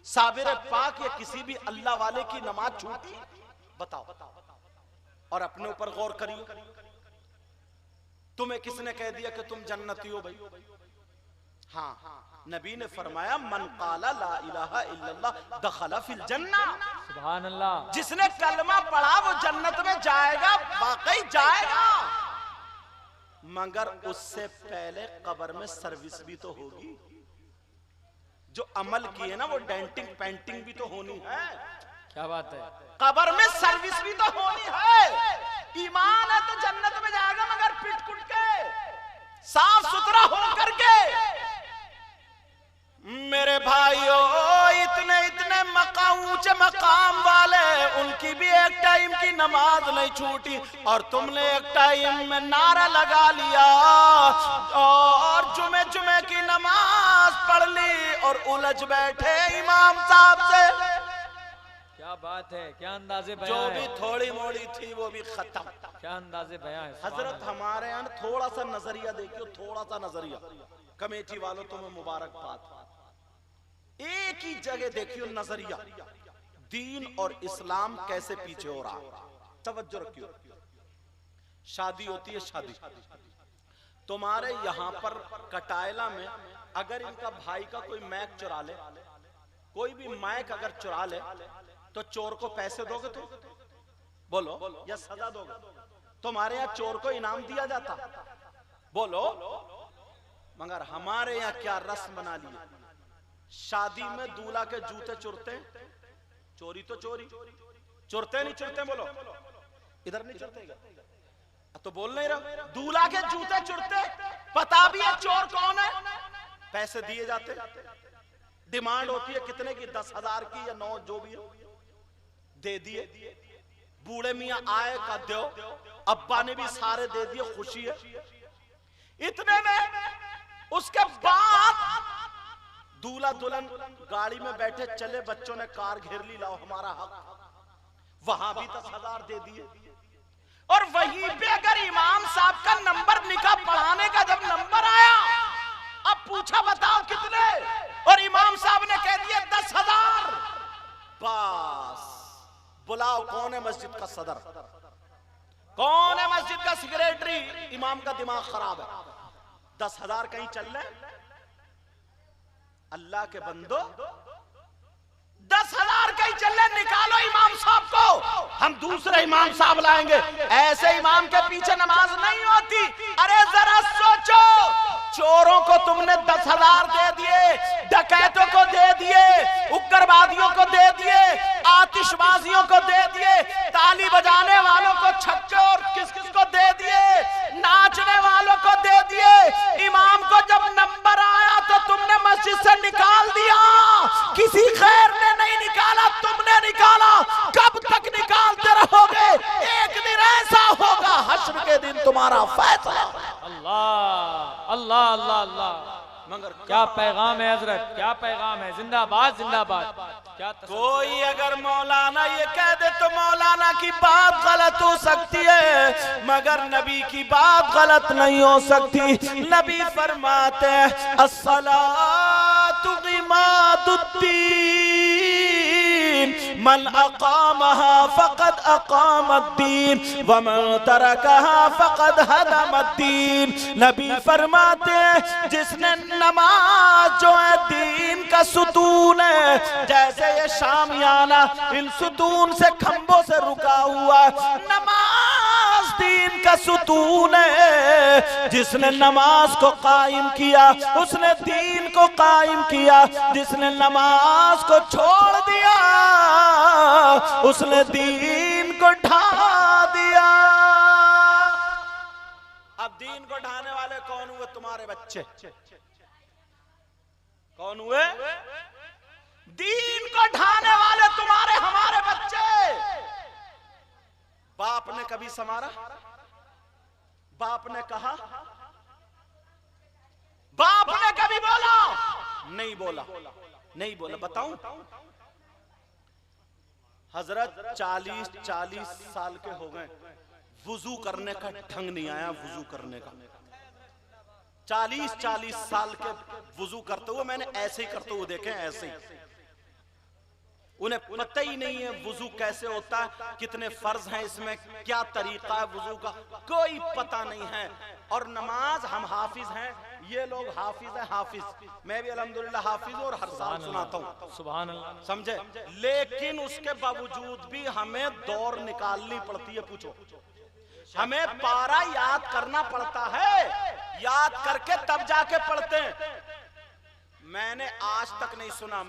साबिर पाक या किसी भी अल्लाह वाले की नमाज छूटी। बताओ, और अपने ऊपर गौर करियो, तुम्हें किसने कह दिया कि तुम जन्नती हो भाई? हाँ, नबी ने फरमाया मन काला ला इलाहा इल्लल्लाह दखला फिल जन्ना। सुभान अल्लाह। जिसने कलमा पढ़ा वो जन्नत में जाएगा, वाकई जाएगा, मगर उससे पहले कब्र में सर्विस भी तो होगी। जो अमल किए ना वो डेंटिंग पेंटिंग भी तो होनी है। क्या बात है। कब्र में सर्विस भी तो होनी है। ईमान है तो जन्नत में जाएगा, मगर पिट कुट के, साफ सुथरा हो करके। मेरे भाइयों, इतने इतने ऊंचे मकाम वाले, उनकी भी एक टाइम की नमाज नहीं छूटी, और तुमने एक टाइम में नारा लगा लिया और जुमे जुमे की नमाज पढ़ ली और उलझ बैठे इमाम साहब से। क्या बात है, क्या अंदाजे बयां जो है। भी थोड़ी मोड़ी थी वो भी खत्म। क्या अंदाजे बयां है। हजरत हमारे यहाँ थोड़ा सा नजरिया देखियो, थोड़ा सा नजरिया। कमेटी वालों तुम्हें मुबारकबाद। एक ही जगह देखियो नजरिया, दीन और इस्लाम कैसे पीछे हो रहा। तवज्जो रखियो, शादी होती है, शादी तुम्हारे यहाँ पर कटायला में अगर इनका भाई का कोई मैक चुरा ले, कोई भी मैक अगर चुरा ले, तो चोर को पैसे दोगे तुम? बोलो, या सजा दोगे? तुम्हारे यहाँ चोर को इनाम दिया जाता? बोलो। मगर हमारे यहाँ क्या रस्म बना ली, शादी में दूल्हा के जूते चुरते। चोरी तो चोरी, चुरते नहीं चुरते? बोलो, इधर नहीं चुरते तो बोल नहीं रहा। दूल्हा के जूते चुरते, पता भी है चोर कौन है, पैसे दिए जाते। डिमांड होती है कितने की, 10,000 की या 9, जो भी है, दे दिए। बूढ़े मियां आए का दो, अब्बा ने भी सारे दे दिए, खुशी है। इतने में उसके बाद दूल्हा दुल्हन गाड़ी में बैठे चले, बच्चों ने कार घेर ली, लाओ हमारा हक। वहां भी 10,000 दे दिए। और वहीं पे अगर इमाम साहब का नंबर निकाह पढ़ाने का जब नंबर आया, अब पूछा बताओ कितने, और इमाम साहब ने कह दिया 10,000। बस बुलाओ, कौन है मस्जिद का सदर, कौन है मस्जिद का सेक्रेटरी? इमाम का दिमाग खराब है। 10,000 कहीं चल रहे? अल्लाह के बंदो, 10,000 कहीं चल रहे, निकालो इमाम साहब को, हम दूसरे इमाम साहब लाएंगे। ऐसे इमाम के पीछे नमाज नहीं होती। अरे जरा सोचो, चोरों को तुमने 10,000 दे दिए, डकैतों को दे दिए, उग्रवादियों को दे दिए, आतिशबाजियों को दे दिए, ताली बजाने वालों को छक्के और किस किस को दे दिए, नाचने वालों को दे दिए। इमाम को जब नंबर आया तो तुमने मस्जिद से निकाल दिया, किसी खैर ने नहीं निकाला, तुमने निकाला। कब तक निकालते रहोगे? एक दिन ऐसा होगा, हश्र के दिन तुम्हारा फैसला। अल्लाह अल्लाह अल्लाह अल्लाह। मगर क्या पैगाम है हजरत, क्या पैगाम है। जिंदाबाद जिंदाबाद। क्या कोई अगर मौलाना ये कह दे तो मौलाना की बात गलत हो सकती है, मगर नबी की बात गलत नहीं हो सकती। नबी फरमाते हैं अस्सलातु इमादुद्दीन मन अकामहा फकद अकामद्दीन व मन तरकहा फकद हदमद्दीन। नबी फरमाते हैं जिसने नमाज जो है दीन का सुतून है, जैसे ये शामियाना इन सुतून से खंभों से रुका हुआ, नमाज दीन का सुतून है। जिसने नमाज को कायम किया उसने दीन को कायम किया, जिसने नमाज को छोड़ दिया उसने दीन को ढा दिया। अब दीन को ढाने वाले कौन हुए? तुम्हारे बच्चे। कौन हुए? दीन को ढाने वाले तुम्हारे हमारे बच्चे। बाप ने कभी संवारा? बाप ने कहा? बाप ने कभी बोला? नहीं बोला, नहीं बोला। बताऊं? हजरत 40 साल के हो गए, वुजू करने का ढंग नहीं आया। वुजू करने का 40 साल के वुजू करते हुए मैंने ऐसे ही करते हुए देखे, ऐसे ही। उन्हें पता ही नहीं है वुजू कैसे होता है, कितने फर्ज हैं इसमें, क्या तरीका है वुजू का, कोई पता नहीं है। और नमाज हम हाफिज हैं, ये लोग हाफिज हैं। हाफिज मैं भी अल्हम्दुलिल्लाह हाफिज हूं और हर साल सुनाता हूं, सुभान अल्लाह, समझे। लेकिन उसके बावजूद भी हमें दौड़ निकालनी पड़ती है। पूछो, हमें पारा याद करना पड़ता है, याद करके तब जाके पढ़ते हैं। मैंने आज तक नहीं सुना,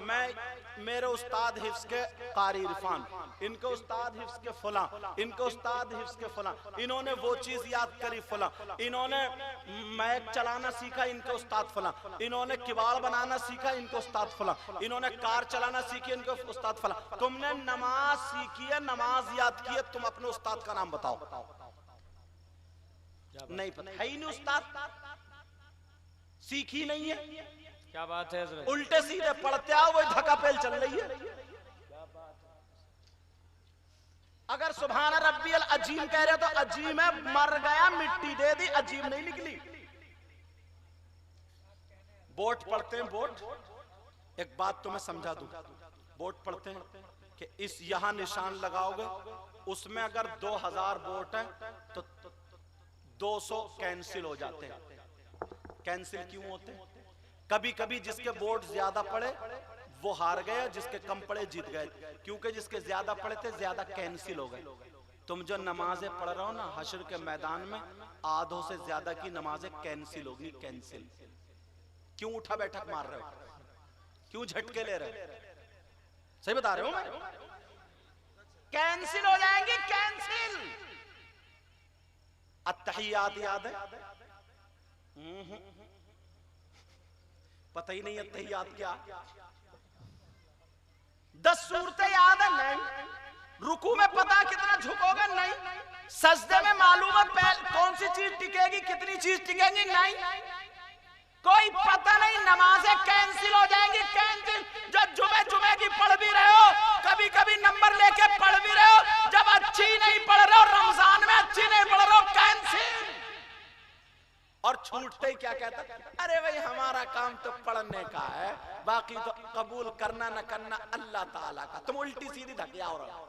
मेरे उस्ताद हिफ्स के कारी इरफान, इनके उस्ताद हिफ्स के फला, इनके उस्ताद हिफ्स के फला, इन्होंने वो चीज याद करी फला, इन्होंने मैक चलाना सीखा इनके उस्ताद फला, इन्होंने किवाड़ बनाना सीखा इनके उस्ताद फला, इन्होंने कार चलाना सीखी इनके उस्ताद फला। तुमने नमाज सीखी है, नमाज याद की है, तुम अपने उस्ताद का नाम बताओ। नहीं पता है ही नहीं, उस्ताद सीखी नहीं है। क्या बात है हजरत, उल्टे सीधे पढ़ते आओ, वही धक्का-पेल चल रही है। अगर सुभान रब्बियल अजीम कह रहे तो अजीम है, मर गया, मिट्टी दे दी, अजीम नहीं निकली। बोट पढ़ते हैं, बोट। एक बात तुम्हें समझा दूं, बोट पढ़ते हैं कि इस यहां निशान लगाओगे, उसमें अगर 2000 बोट है तो 200 कैंसिल हो जाते हैं। कैंसिल क्यों होते हैं? कभी कभी जिसके बोर्ड ज्यादा पड़े वो हार गए, जिसके कम पड़े जीत गए, क्योंकि जिसके ज्यादा पड़े थे ज्यादा कैंसिल हो गए। तुम जो नमाजें पढ़ रहे हो ना, हश्र के मैदान में आधों से ज्यादा की नमाजें कैंसिल होगी। कैंसिल क्यों उठा बैठक मार रहे हो, क्यों झटके ले रहे हो? सही बता रहे हो मैं? कैंसिल हो जाएंगे, कैंसिल। अत्तहियात याद है? पता ही नहीं अत्तहियात क्या। 10 सूरतें याद है? नहीं। रुकू में पता कितना झुकोगे? नहीं। सजदे में मालूम है कौन सी चीज टिकेगी, कितनी चीज टिकेगी? नहीं। कोई पता नहीं, नमाजें कैंसिल हो जाएंगी, कैंसिल। जब जुमे की पढ़ भी रहे हो, कभी कभी नंबर लेके पढ़ भी रहे हो, जब अच्छी नहीं पढ़ रहे हो, रमजान में अच्छी नहीं पढ़ रहे हो, कैंसिल। और छूटते ही क्या कहता, अरे भाई हमारा काम तो पढ़ने का है, बाकी तो कबूल करना न करना अल्लाह ताला का। तुम उल्टी सीधी धकिया हो रहा।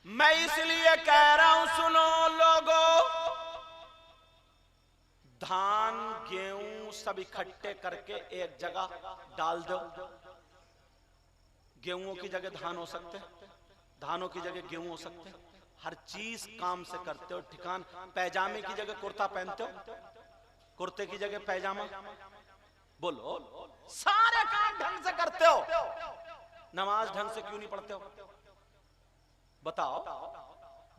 मैं इसलिए कह रहा हूं, सुनो लोगों, धान गेहूं सब इकट्ठे करके एक जगह डाल दो। गेहूं की जगह धान हो सकते हैं, धानों की जगह गेहूं हो सकते हैं। हर चीज काम से करते हो। ठिकान, पैजामे की जगह कुर्ता पहनते हो, कुर्ते की जगह पैजामा। बोलो, सारे काम ढंग से करते हो, नमाज ढंग से क्यों नहीं पढ़ते हो? बताओ।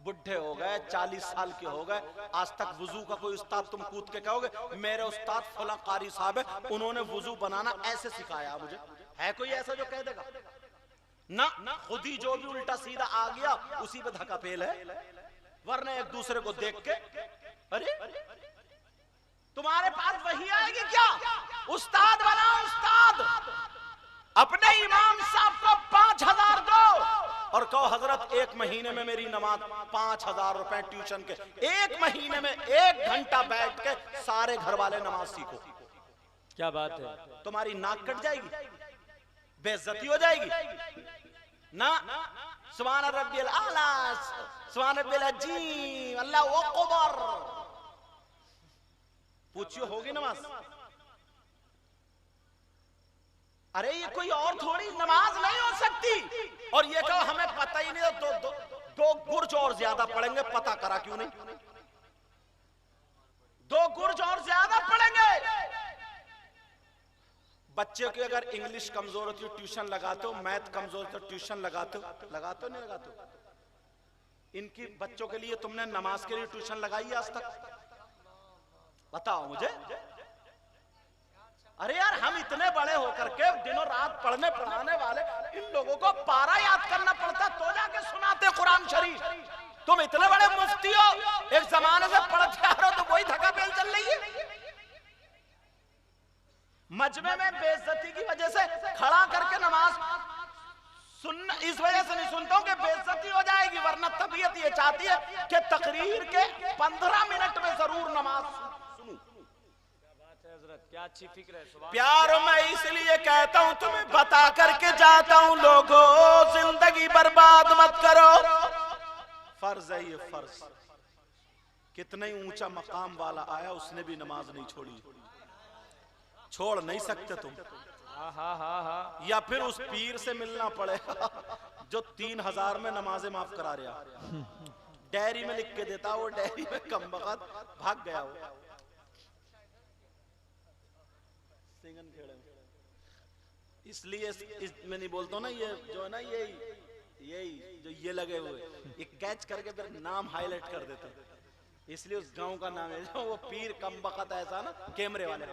बुढ़े हो गए, 40 साल के हो गए, आज तक वुजू का कोई उस्ताद तुम कूद के कहोगे मेरे उस्ताद फला कारी साहब है, उन्होंने वुजू बनाना ऐसे सिखाया मुझे? है कोई ऐसा जो कह देगा? ना, खुद ही जो भी उल्टा सीधा आ गया उसी पे धक्का पेल है। वरना एक दूसरे को देख के, अरे तुम्हारे पास वही आएगी क्या? उस्ताद बना, उस्ताद। अपने इमाम साहब को 5000 दो और कहो हजरत 1 महीने में मेरी नमाज 5000 रुपए ट्यूशन के, 1 महीने में 1 घंटा बैठ के सारे घर वाले नमाज सीखो। क्या बात है? तुम्हारी नाक कट जाएगी, बेइज्जती हो जाएगी ना। सुभान रब्बियल आला, सुभान रब्बियल अजीम, अल्लाहु अकबर। पूछियो होगी नमाज? अरे ये कोई और थोड़ी नमाज नहीं हो सकती। और ये कहो हमें पता ही नहीं, तो दो गुर्ज और ज्यादा पढ़ेंगे, पता करा क्यों नहीं? 2 गुर्ज और ज्यादा पढ़ेंगे। बच्चे की अगर इंग्लिश कमजोर होती है ट्यूशन लगाते हो, मैथ कमजोर होती है ट्यूशन लगाते हो, नहीं लगाते हो? इनकी बच्चों के लिए तुमने नमाज के लिए ट्यूशन लगाई है आज तक? बताओ मुझे। अरे यार, हम इतने बड़े होकर के दिनों रात पढ़ने पढ़ाने वाले, इन लोगों को पारा याद करना पड़ता तो जाके सुनाते कुरान शरीफ। तुम इतने बड़े मुफ्ती हो, एक जमाने से पढ़ते आ रहे हो, तो वही धक्का पेल चल रही है। मजमे में बेइज्जती की वजह से खड़ा करके नमाज सुन, इस वजह से नहीं सुनता हूं कि बेइज्जती हो जाएगी, वरना तबीयत ये चाहती है कि तकरीर के 15 मिनट में जरूर नमाज सुनूं। क्या अच्छी फिक्र है। सुभान प्यार मैं इसलिए कहता हूं, तुम्हें बता करके जाता हूं, लोगों जिंदगी बर्बाद मत करो। फर्ज है ये, फर्ज। कितना ही ऊंचा मकाम वाला आया, उसने भी नमाज नहीं छोड़ी। छोड़ नहीं सकते तुम। या फिर उस पीर से मिलना पड़ेगा जो 3000 में नमाजें माफ करा रहा, डायरी में लिख के देता, वो डायरी में कम वक्त भाग गया वो। सिंगन खेड़े इसलिए मैं नहीं बोलता हूं ना, ये जो है ना, यही जो ये लगे हुए, ये कैच करके फिर नाम हाईलाइट कर देते हैं, इसलिए उस गांव का नाम है जो वो पीर कम वक्त ऐसा ना, कैमरे वाले,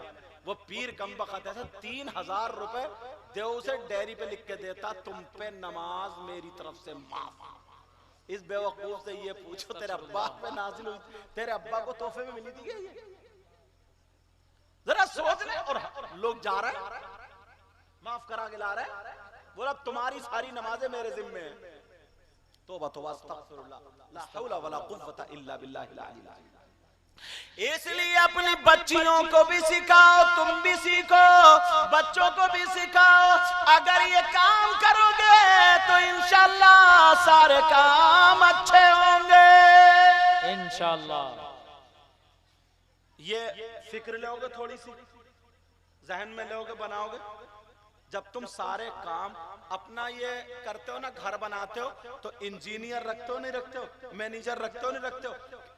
वो पीर कम वक्त ऐसा 3000 रुपए देव से डायरी पे लिख के देता, तुम पे नमाज मेरी तरफ से माफ। इस बेवकूफ से ये पूछो, तेरे अब्बा पे नाजिल हुई, तेरे अब्बा को तोहफे में मिली थी ये? जरा सोच ले। और लोग जा रहे हैं माफ करा के ला रहे हैं, बोला तुम्हारी सारी नमाजें मेरे जिम्मे हैं। तौबा तौबा, अस्तगफिरुल्लाह, ला हौला वला कुव्वता इल्ला बिल्लाहिल अलील अज़ीम। इसलिए अपनी बच्चियों को भी सिखाओ, तुम भी सीखो, बच्चों को भी सिखाओ। अगर ये काम करोगे तो इंशाअल्लाह सारे काम अच्छे होंगे, इंशाअल्लाह। ये फिक्र लोगे, थोड़ी सी जहन में लोगे, बनाओगे। जब तुम सारे काम अपना ये करते हो ना, घर बनाते हो तो इंजीनियर रखते हो नहीं रखते हो, मैनेजर रखते हो नहीं रखते हो,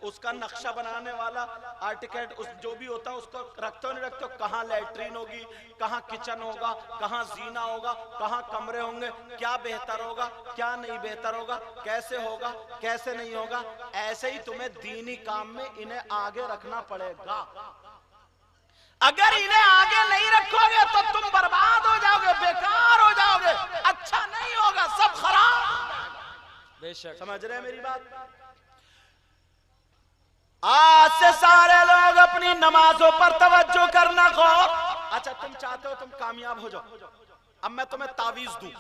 उसका नक्शा बनाने वाला, आर्किटेक्ट, उस जो भी होता है उसको रखते हो नहीं रखते हो। कहाँ लैट्रीन होगी, कहाँ किचन होगा, कहाँ जीना होगा, कहाँ कमरे होंगे, क्या बेहतर होगा, क्या नहीं बेहतर होगा, कैसे होगा, कैसे नहीं होगा। ऐसे ही तुम्हें दीनी काम में इन्हें आगे रखना पड़ेगा। अगर इन्हें आगे नहीं रखोगे तो तुम बर्बाद हो जाओगे, बेकार हो जाओगे, अच्छा नहीं होगा, सब खराब। बेशक समझ रहे हैं मेरी बात? आज से सारे लोग अपनी नमाजों पर तवज्जो करना। गौर। अच्छा, तुम चाहते हो तुम कामयाब हो जाओ, अब मैं तुम्हें तावीज दूं।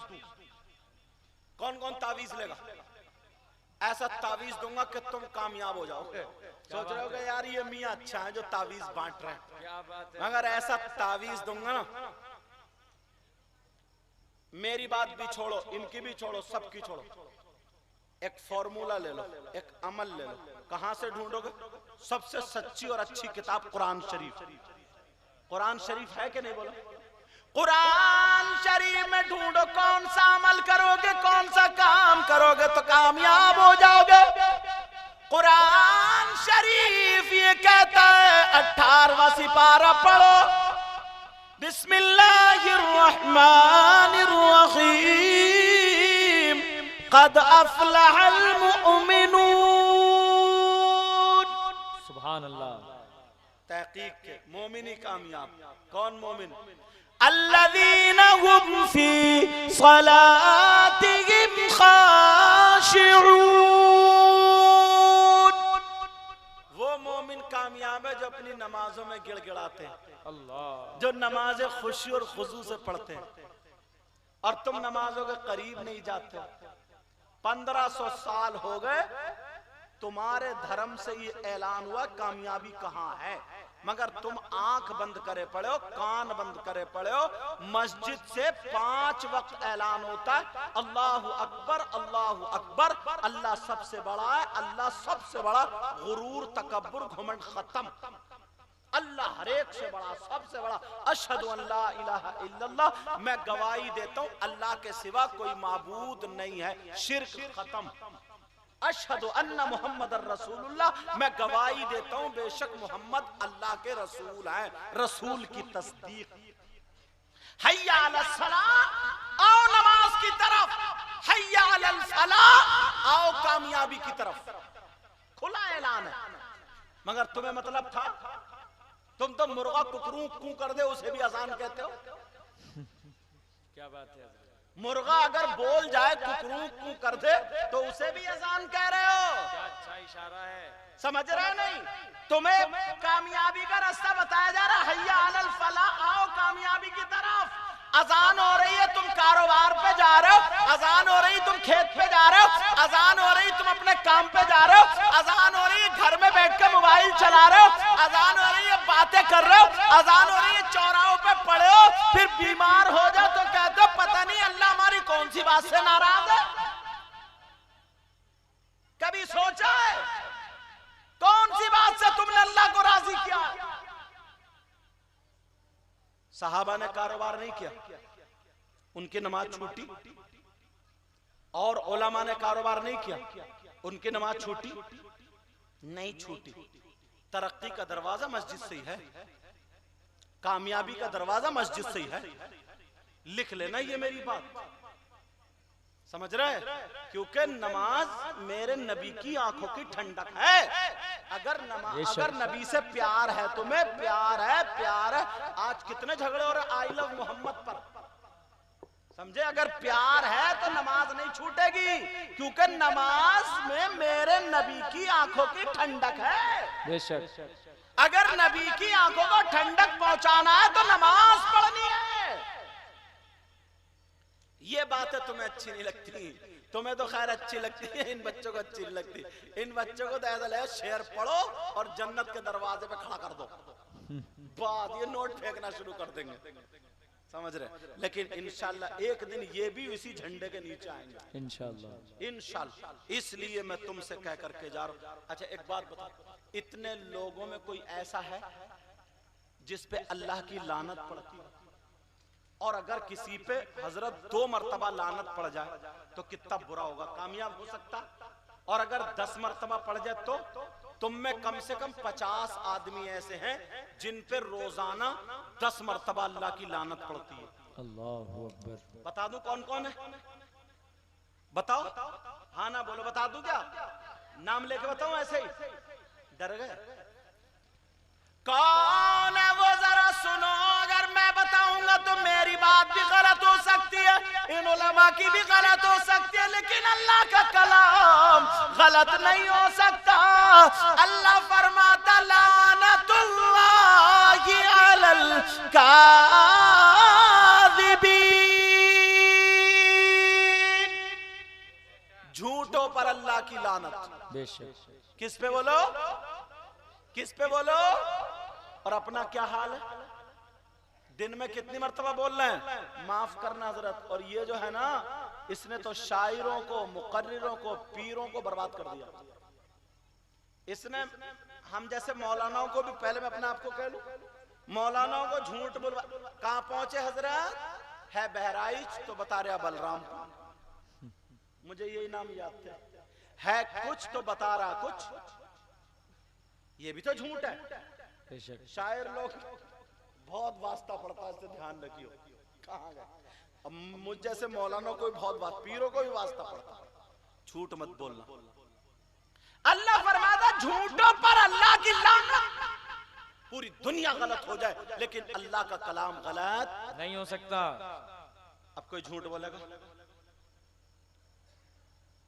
कौन कौन तावीज लेगा? ऐसा तावीज दूंगा कि तुम कामयाब हो जाओगे। सोच रहे होगे यार ये मियां अच्छा है जो तावीज बांट रहे हैं, क्या बात है। मगर ऐसा तावीज दूंगा ना, मेरी बात भी छोड़ो, इनकी भी छोड़ो, सबकी छोड़ो, एक फॉर्मूला ले लो, एक अमल ले लो। कहां से ढूंढोगे? सबसे सच्ची और अच्छी किताब कुरान शरीफ। कुरान शरीफ है कि नहीं? बोलो। कुरान शरीफ में ढूंढो, कौन सा अमल करोगे, कौन सा काम करोगे तो कामयाब हो जाओगे। कुरान शरीफ ये कहता है, 18वां सिपारा पढ़ो, बिस्मिल्लाहिर्रहमानिर्रहीम, क़द अफ़लहल मुअमिनून। सुभान अल्लाह। तहकीक के मोमिनी कामयाब। कौन मोमिन? अल्लज़ीना हुम फी सलातिहिम खाशिऊन। वो मोमिन कामयाब है जो अपनी नमाजों में गिड़गिड़ाते हैं, अल्लाह, जो नमाजें खुशी और खुशू से पढ़ते हैं। और तुम नमाजों के करीब नहीं जाते हो। 1500 साल हो गए तुम्हारे धर्म से ये ऐलान हुआ कामयाबी कहाँ है, मगर तुम आंख बंद करे पड़े हो, कान बंद करे पड़े हो। मस्जिद से 5 वक्त ऐलान होता है, अल्लाहु अकबर, अल्लाहु अकबर, अल्लाह सबसे बड़ा है, अल्लाह सबसे बड़ा। गुरूर, तकब्बुर, घमंड खत्म। अल्लाह हर एक से बड़ा, सबसे बड़ा। अशहदु अल्ला इलाहा इल्लल्लाह, मैं गवाही देता हूं अल्लाह के सिवा कोई माबूद नहीं है, शिर्क खत्म। अशहदु अन्ना मुहम्मदर रसूलुल्लाह, मैं गवाही देता हूं बेशक मोहम्मद अल्लाह के रसूल हैं। रसूल की तस्दीक। हय्या अलस सलाह, आओ नमाज की तरफ। हय्या अलल फलाह, आओ कामयाबी की तरफ। खुला ऐलान है, मगर तुम्हें मतलब था? तुम तो मुर्गा कुकरू कू कर दे उसे भी अजान कहते हो। क्या बात है। मुर्गा अगर बोल जाए, कुकरू कू कर दे, तो उसे भी अजान कह रहे हो। क्या अच्छा इशारा है। समझ रहे नहीं? तुम्हें कामयाबी का रास्ता बताया जा रहा है। हय्या अलल फलाह, आओ कामयाबी की तरफ। अजान हो रही है तुम कारोबार पे जा रहे हो, अजान हो रही तुम खेत पे जा रहे हो, अजान हो रही तुम अपने काम पे जा रहे हो, अजान हो रही है घर में बैठ के मोबाइल चला रहे हो, अजान हो रही है बातें कर रहे हो, अजान हो रही है चौराहों पे पड़े हो, फिर बीमार हो जाओ तो कहते हो पता नहीं अल्लाह हमारी कौन सी बात से नाराज है। कभी सोचा है कौन सी बात से तुमने अल्लाह को राजी किया? सहाबा ने कारोबार नहीं किया, उनकी नमाज छूटी, और उलमा ने कारोबार नहीं किया, उनकी नमाज छूटी नहीं छूटी। तरक्की का दरवाजा मस्जिद से ही है, कामयाबी का दरवाजा मस्जिद से ही है। लिख लेना ये मेरी बात, समझ रहे? क्योंकि नमाज मेरे नबी की आंखों की ठंडक है। अगर नबी से प्यार है, तुम्हें प्यार है, प्यार है। आज कितने झगड़े हो रहे आई लव मोहम्मद पर, समझे? अगर प्यार है तो नमाज नहीं छूटेगी, क्योंकि नमाज में मेरे नबी की आंखों की ठंडक है। बेशक। अगर नबी की आंखों को ठंडक पहुंचाना है तो नमाज पढ़नी है। ये बातें तुम्हें अच्छी नहीं लगती, तुम्हें तो खैर अच्छी लगती है, इन बच्चों को अच्छी नहीं लगती। इन बच्चों को तो ऐसा लगे शेर पढ़ो और जन्नत के दरवाजे पे खड़ा कर दो, बाद ये नोट फेंकना शुरू कर देंगे, समझ रहे? लेकिन इंशाल्लाह एक दिन ये भी इसी झंडे के नीचे आएंगे, इंशाल्लाह इंशाल्लाह। इसलिए मैं तुमसे कह करके जा रहा हूं। अच्छा एक बात बता, इतने लोगों में कोई ऐसा है जिस पे अल्लाह की लानत पड़ती है? और अगर किसी पे हजरत 2 मरतबा लानत पड़ जाए तो कितना बुरा होगा, कामयाब हो सकता? और अगर 10 मरतबा पड़ जाए तो तुम में कम से कम 50 आदमी ऐसे हैं जिन पे रोजाना 10 मरतबा अल्लाह की लानत पड़ती है। अल्लाहु अकबर। बता दूं कौन कौन है? बताओ, हाँ ना बोलो, बता दूं क्या? नाम लेके बताऊं ऐसे ही? डर गए? कौन है वो जरा सुनो, अगर मैं बताऊंगा तो मेरी बात भी गलत हो सकती है, इन उलमा की भी गलत हो सकती है, लेकिन अल्लाह का कलाम गलत नहीं हो सकता। अल्लाह फरमाता लानतुल्लाहि अलल काज़िबीन, झूठों पर अल्लाह की लानत। बेशक। किस पे बोलो, किस पे बोलो? और अपना क्या हाल है? दिन में कितनी मर्तबा बोल रहे हैं? माफ करना हजरत। और ये जो है ना, इसने तो शायरों को, मुकर्रिरों को, पीरों को बर्बाद कर दिया। इसने हम जैसे मौलानाओं को भी, पहले मैं अपने आप को कह लूं, मौलानाओं को झूठ बोलवा। कहां पहुंचे हजरत? है बहराइच तो बता रहा बलराम, मुझे यही नाम याद थे। है कुछ तो बता रहा कुछ, ये भी तो झूठ है। शायर लोग बहुत वास्ता पड़ता है, इससे ध्यान रखियो। कहां गए? अब मुझ जैसे मौलाना को भी बहुत बात, पीरों को भी वास्ता पड़ता है, झूठ मत बोलना। अल्लाह फरमाता झूठों पर अल्लाह की लानत। पूरी दुनिया गलत हो जाए लेकिन अल्लाह का कलाम गलत नहीं हो सकता। अब कोई झूठ बोलेगा,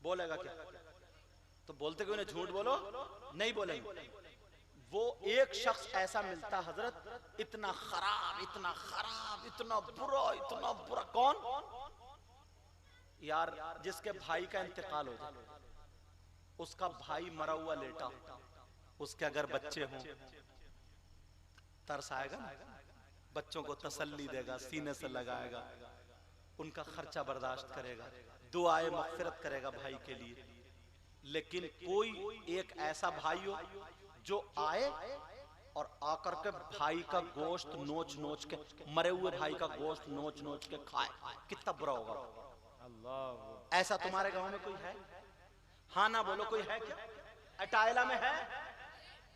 बोलेगा क्या? तो बोलते क्यों नहीं? झूठ बोलो, नहीं बोलेंगे। वो एक शख्स ऐसा मिलता हजरत, इतना खराब, इतना खराब, इतना बुरा। कौन? यार जिसके भाई का इंतकाल हो जाए, उसका भाई मरा हुआ लेटा, उसके अगर बच्चे हों, तरस आएगा ना? बच्चों को तसल्ली देगा, सीने से लगाएगा, उनका खर्चा बर्दाश्त करेगा, दुआए मग़फ़िरत करेगा भाई के लिए। लेकिन कोई एक ऐसा भाई हो जो आए और आकर के भाई का गोश्त नोच नोच के, मरे हुए भाई का गोश्त नोच नोच के खाए, कितना बुरा होगा। अल्लाह, ऐसा तुम्हारे गांव में कोई है? हाँ ना बोलो, कोई है क्या? अटायला में है?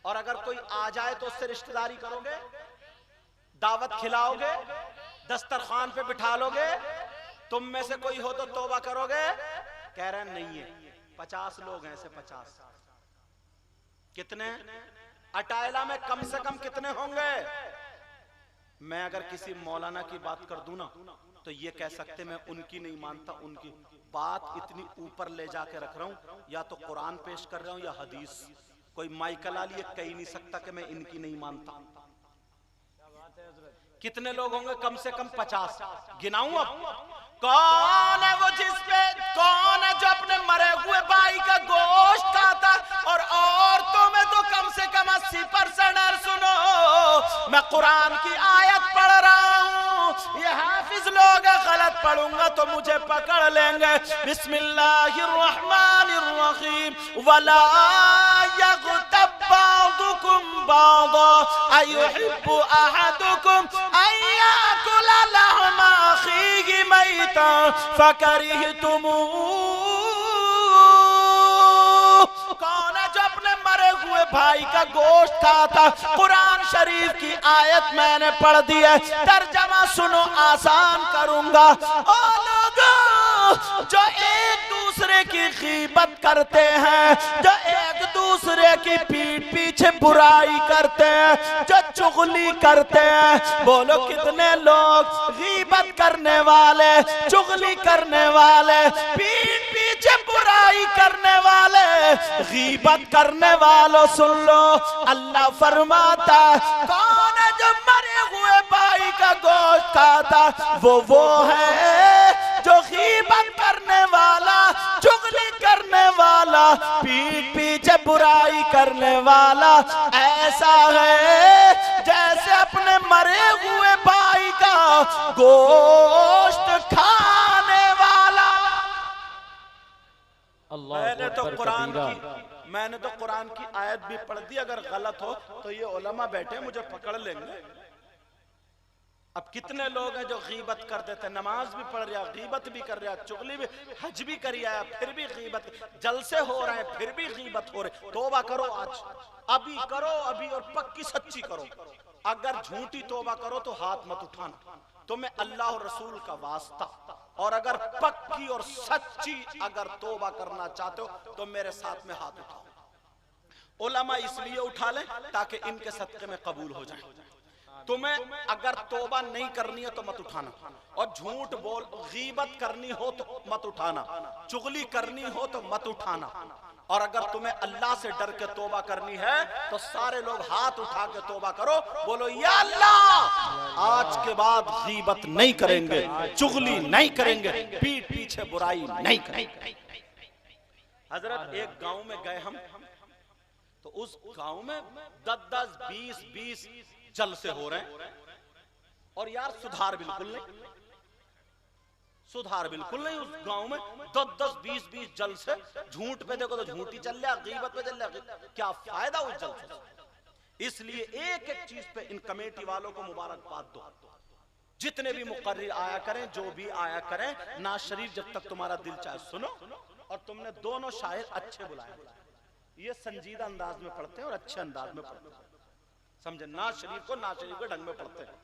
और अगर कोई आ जाए तो उससे रिश्तेदारी करोगे, दावत खिलाओगे, दस्तरखान पे बिठा लोगे? तुम में से कोई हो तो तौबा करोगे? कह रहे नहीं है। 50 लोग हैं ऐसे, 50। कितने? अटायला में कम से कम कितने होंगे? मैं अगर किसी मौलाना की बात कर दूं ना तो ये कह सकते मैं उनकी नहीं मानता, उनकी बात इतनी ऊपर ले जाके रख रहा हूं, या तो कुरान पेश कर रहा हूं या हदीस। कोई माइकल आली कह ही नहीं सकता कि मैं इनकी नहीं मानता। कितने लोग होंगे? कम से कम 50। गिनाऊं अब? कौन है वो कौन है जो अपने मरे हुए भाई का गोश्त खाता? और औरतों में तो कम से कम 80%। और सुनो, मैं कुरान की आयत पढ़ रहा हूं, ये हाफिज लोग गलत पढ़ूंगा तो मुझे पकड़ लेंगे। बिस्मिल्लाहिर्रहमानिर्रहीम। वला यग़्तब बादुकुम बादा अयुहिब्बु अहदुकुम अय्याकुला लहमा अखीहि मैता फकरिहतुमूह। कौन है जो अपने मरे हुए भाई का गोश्त खाता? कुरान शरीफ की आयत मैंने पढ़ दी है, तर्जमा सुनो, आसान करूंगा। ओ लोगों जो एक दूसरे की गीबत करते हैं, जो एक दूसरे की पीठ पीछे बुराई करते हैं, जो चुगली करते हैं, बोलो कितने लोग गीबत करने वाले, चुगली करने वाले, पीठ पीछे बुराई करने वाले, गीबत करने वालों सुन लो, अल्लाह फरमाता कौन है जो मरे हुए भाई का गोश्त खाता? वो है जो गीबत करने वाला, चुगली करने वाला, पीठ पीछे बुराई करने वाला ऐसा है जैसे अपने मरे हुए भाई का गोश्त खाने वाला। मैंने तो कुरान की आयत भी पढ़ दी, अगर गलत हो तो ये उलमा बैठे मुझे पकड़ लेंगे। अब कितने लोग हैं जो गीबत कर देते, नमाज भी पढ़ रहा, गीबत भी कर रहा, चुगली भी, हज भी कर आया, फिर भी गीबत, जलसे हो रहे हैं फिर भी गीबत हो रहे। तौबा करो आज, अभी करो अभी, और पक्की सच्ची करो। अगर झूठी तौबा करो तो हाथ मत उठाना, तुम्हें अल्लाह और रसूल का वास्ता। और अगर पक्की और सच्ची अगर तौबा करना चाहते हो तो मेरे साथ में हाथ उठाओ। उलमा इसलिए उठा लें ताकि इनके सदक़े में कबूल हो जाए। तुम्हें अगर तौबा नहीं करनी है तो मत उठाना, और झूठ बोल गीबत करनी हो तो मत उठाना, चुगली करनी हो तो मत उठाना। और अगर तुम्हें अल्लाह से डर के तौबा करनी है तो सारे लोग हाथ उठा के तौबा करो, बोलो या अल्लाह आज के बाद गीबत नहीं करेंगे, चुगली नहीं करेंगे, पीठ पीछे बुराई नहीं करेंगे। हजरत एक गांव में गए हम, तो उस गांव में 10-10, 20-20 जलसे हो रहे हैं, और यार सुधार बिल्कुल नहीं, सुधार बिल्कुल नहीं। उस गांव में 10-10, 20-20 जलसे, झूठ पे देखो तो झूठी चल रहा, गीबत पे चल रहा, क्या फायदा उस जलसे से? इसलिए एक एक चीज पे इन कमेटी वालों को मुबारकबाद दो। जितने भी मुकर्रिर आया करें, जो भी आया करें, नाज शरीफ जब तक तुम्हारा दिल चाहे सुनो। और तुमने दोनों शायर अच्छे बुलाए, ये संजीदा अंदाज में पढ़ते हैं और अच्छे अंदाज में पढ़ते हैं, समझे? नाज शरीफ को नाज शरीफ के ढंग में पढ़ते हैं।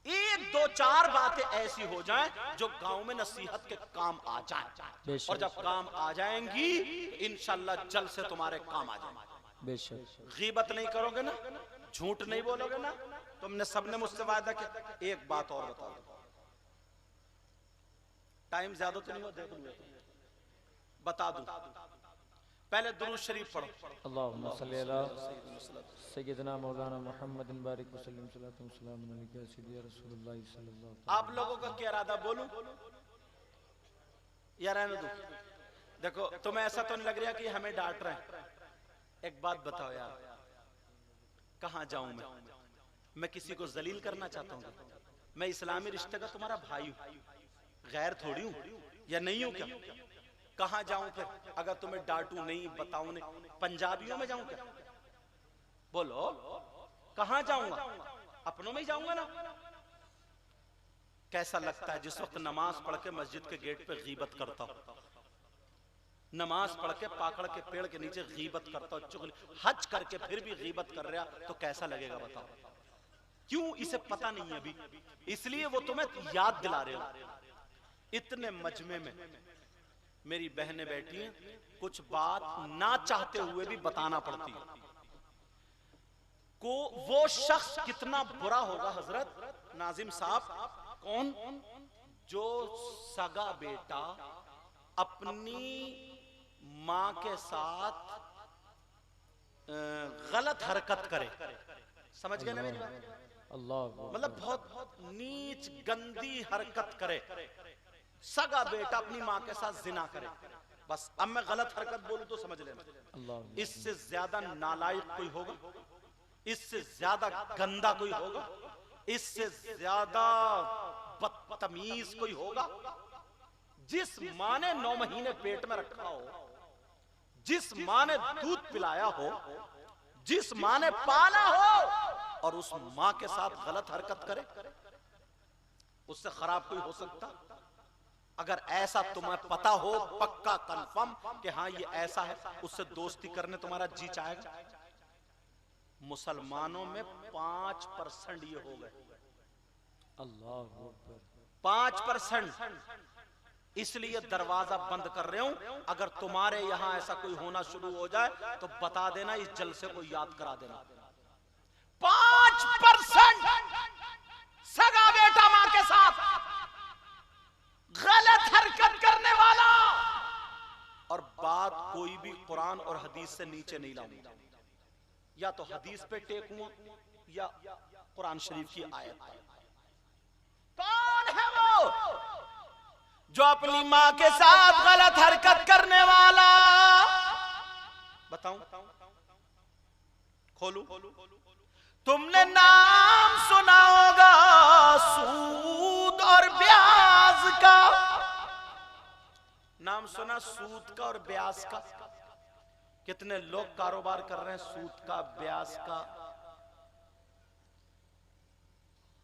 एक दो चार बातें ऐसी हो जाएं जो गांव में नसीहत के काम आ जाएं, और जब काम आ जाएंगी इंशाल्लाह जल से तुम्हारे काम आ जाएंगे। गीबत नहीं करोगे ना, झूठ नहीं बोलोगे ना, तुमने सबने मुझसे वादा किया। एक बात और बता दो, टाइम ज्यादा तो नहीं हो, देख लूंगा, बता दूं। पहले दुरूद शरीफ पढ़ो। अल्लाहुम्मा सल्ली अला सय्यिदना मौलाना मुहम्मदिन बारिक वसल्लम सल्लल्लाहु अलैहि रसूलुल्लाह सल्लल्लाहु। आप लोगों का क्या इरादा, बोलूं या रहने दूं? देखो तुम्हें ऐसा तो नहीं लग रहा कि हमें डांट रहे हैं? एक बात बताओ यार, कहां जाऊं मैं किसी को जलील करना चाहता हूं? मैं इस्लामी रिश्ते का तुम्हारा भाई हूं, गैर थोड़ी हूं, या नहीं हूं क्या? कहां जाऊं फिर? अगर तुम्हें डांटू नहीं, बताऊं नहीं, पंजाबियों में जाऊं क्या? बोलो कहां जाऊंगा? अपनों में ही जाऊंगा ना। कैसा लगता है जिस वक्त नमाज पढ़ के मस्जिद के गेट पे गीबत करता हूं, नमाज पढ़ के पाकड़ के पेड़ के नीचे गीबत करता हूं, चुगली, हज करके फिर भी गीबत कर रहा, तो कैसा लगेगा बताओ? क्यों? इसे पता नहीं है अभी, इसलिए वो तुम्हें याद दिला रहे हो। इतने मजमे में मेरी बहनें बैठी हैं, कुछ बात ना चाहते हुए भी बताना पड़ती है को। वो शख्स कितना बुरा होगा हजरत नाजिम साहब, कौन? जो सगा बेटा अपनी मां के साथ गलत हरकत करे, समझ गए ना मेरी बात? अल्लाह मतलब बहुत नीच गंदी हरकत करे, सगा बेटा अपनी माँ के साथ जिना करे। बस अब मैं गलत हरकत बोलूं तो समझ लेना, अल्लाह इससे ज्यादा नालायक कोई होगा, इससे ज्यादा गंदा कोई होगा, इससे ज्यादा बदतमीज कोई होगा? जिस माँ ने 9 महीने पेट में रखा हो, जिस माँ ने दूध पिलाया हो, जिस माँ ने पाला हो, और उस माँ के साथ गलत हरकत करे, उससे खराब कोई हो सकता? अगर ऐसा तुम्हें पता हो पक्का कंफर्म कि हाँ ये ऐसा है, उससे दोस्ती करने तुम्हारा जी चाहेगा? मुसलमानों में 5% ये हो गए, अल्लाह 5%। इसलिए दरवाजा बंद कर रहे हूं, अगर तुम्हारे यहां ऐसा कोई होना शुरू हो जाए तो बता देना, इस जलसे को याद करा देना। 5% सगा बेटा मां के साथ गलत हरकत करने वाला, और बात कोई भी कुरान और हदीस से नीचे नहीं लाऊंगा, या तो हदीस पे टेकूंगा या कुरान शरीफ की आयत पर। कौन है वो जो अपनी माँ के साथ गलत हरकत करने वाला? बताऊं? खोलू? तुमने नाम सुना होगा सूद और ब्याज का, नाम सुना सूद का और ब्याज का? कितने लोग कारोबार कर रहे हैं सूद का, ब्याज का।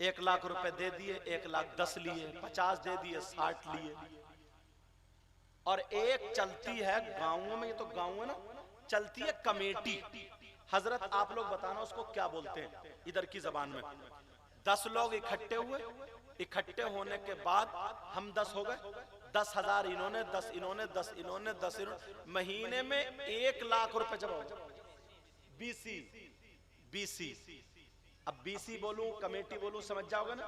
1 लाख रुपए दे दिए, 1,10,000 लिए, 50 दे दिए, 60 लिए। और एक चलती है गांवों में, ये तो गांव है ना, चलती है कमेटी। हजरत आप लोग बताना उसको क्या बोलते हैं इधर की जबान में। 10 लोग इकट्ठे हुए, इकट्ठे होने के बाद हम 10 हो गए, 10,000 इन्होंने, 10 इन्होंने, 10 इन्होंने, 10 इन्होंने, महीने में 1 लाख रुपए जमा हो जाए। बीसी, अब बीसी बोलूं कमेटी बोलूं समझ जाओगे ना?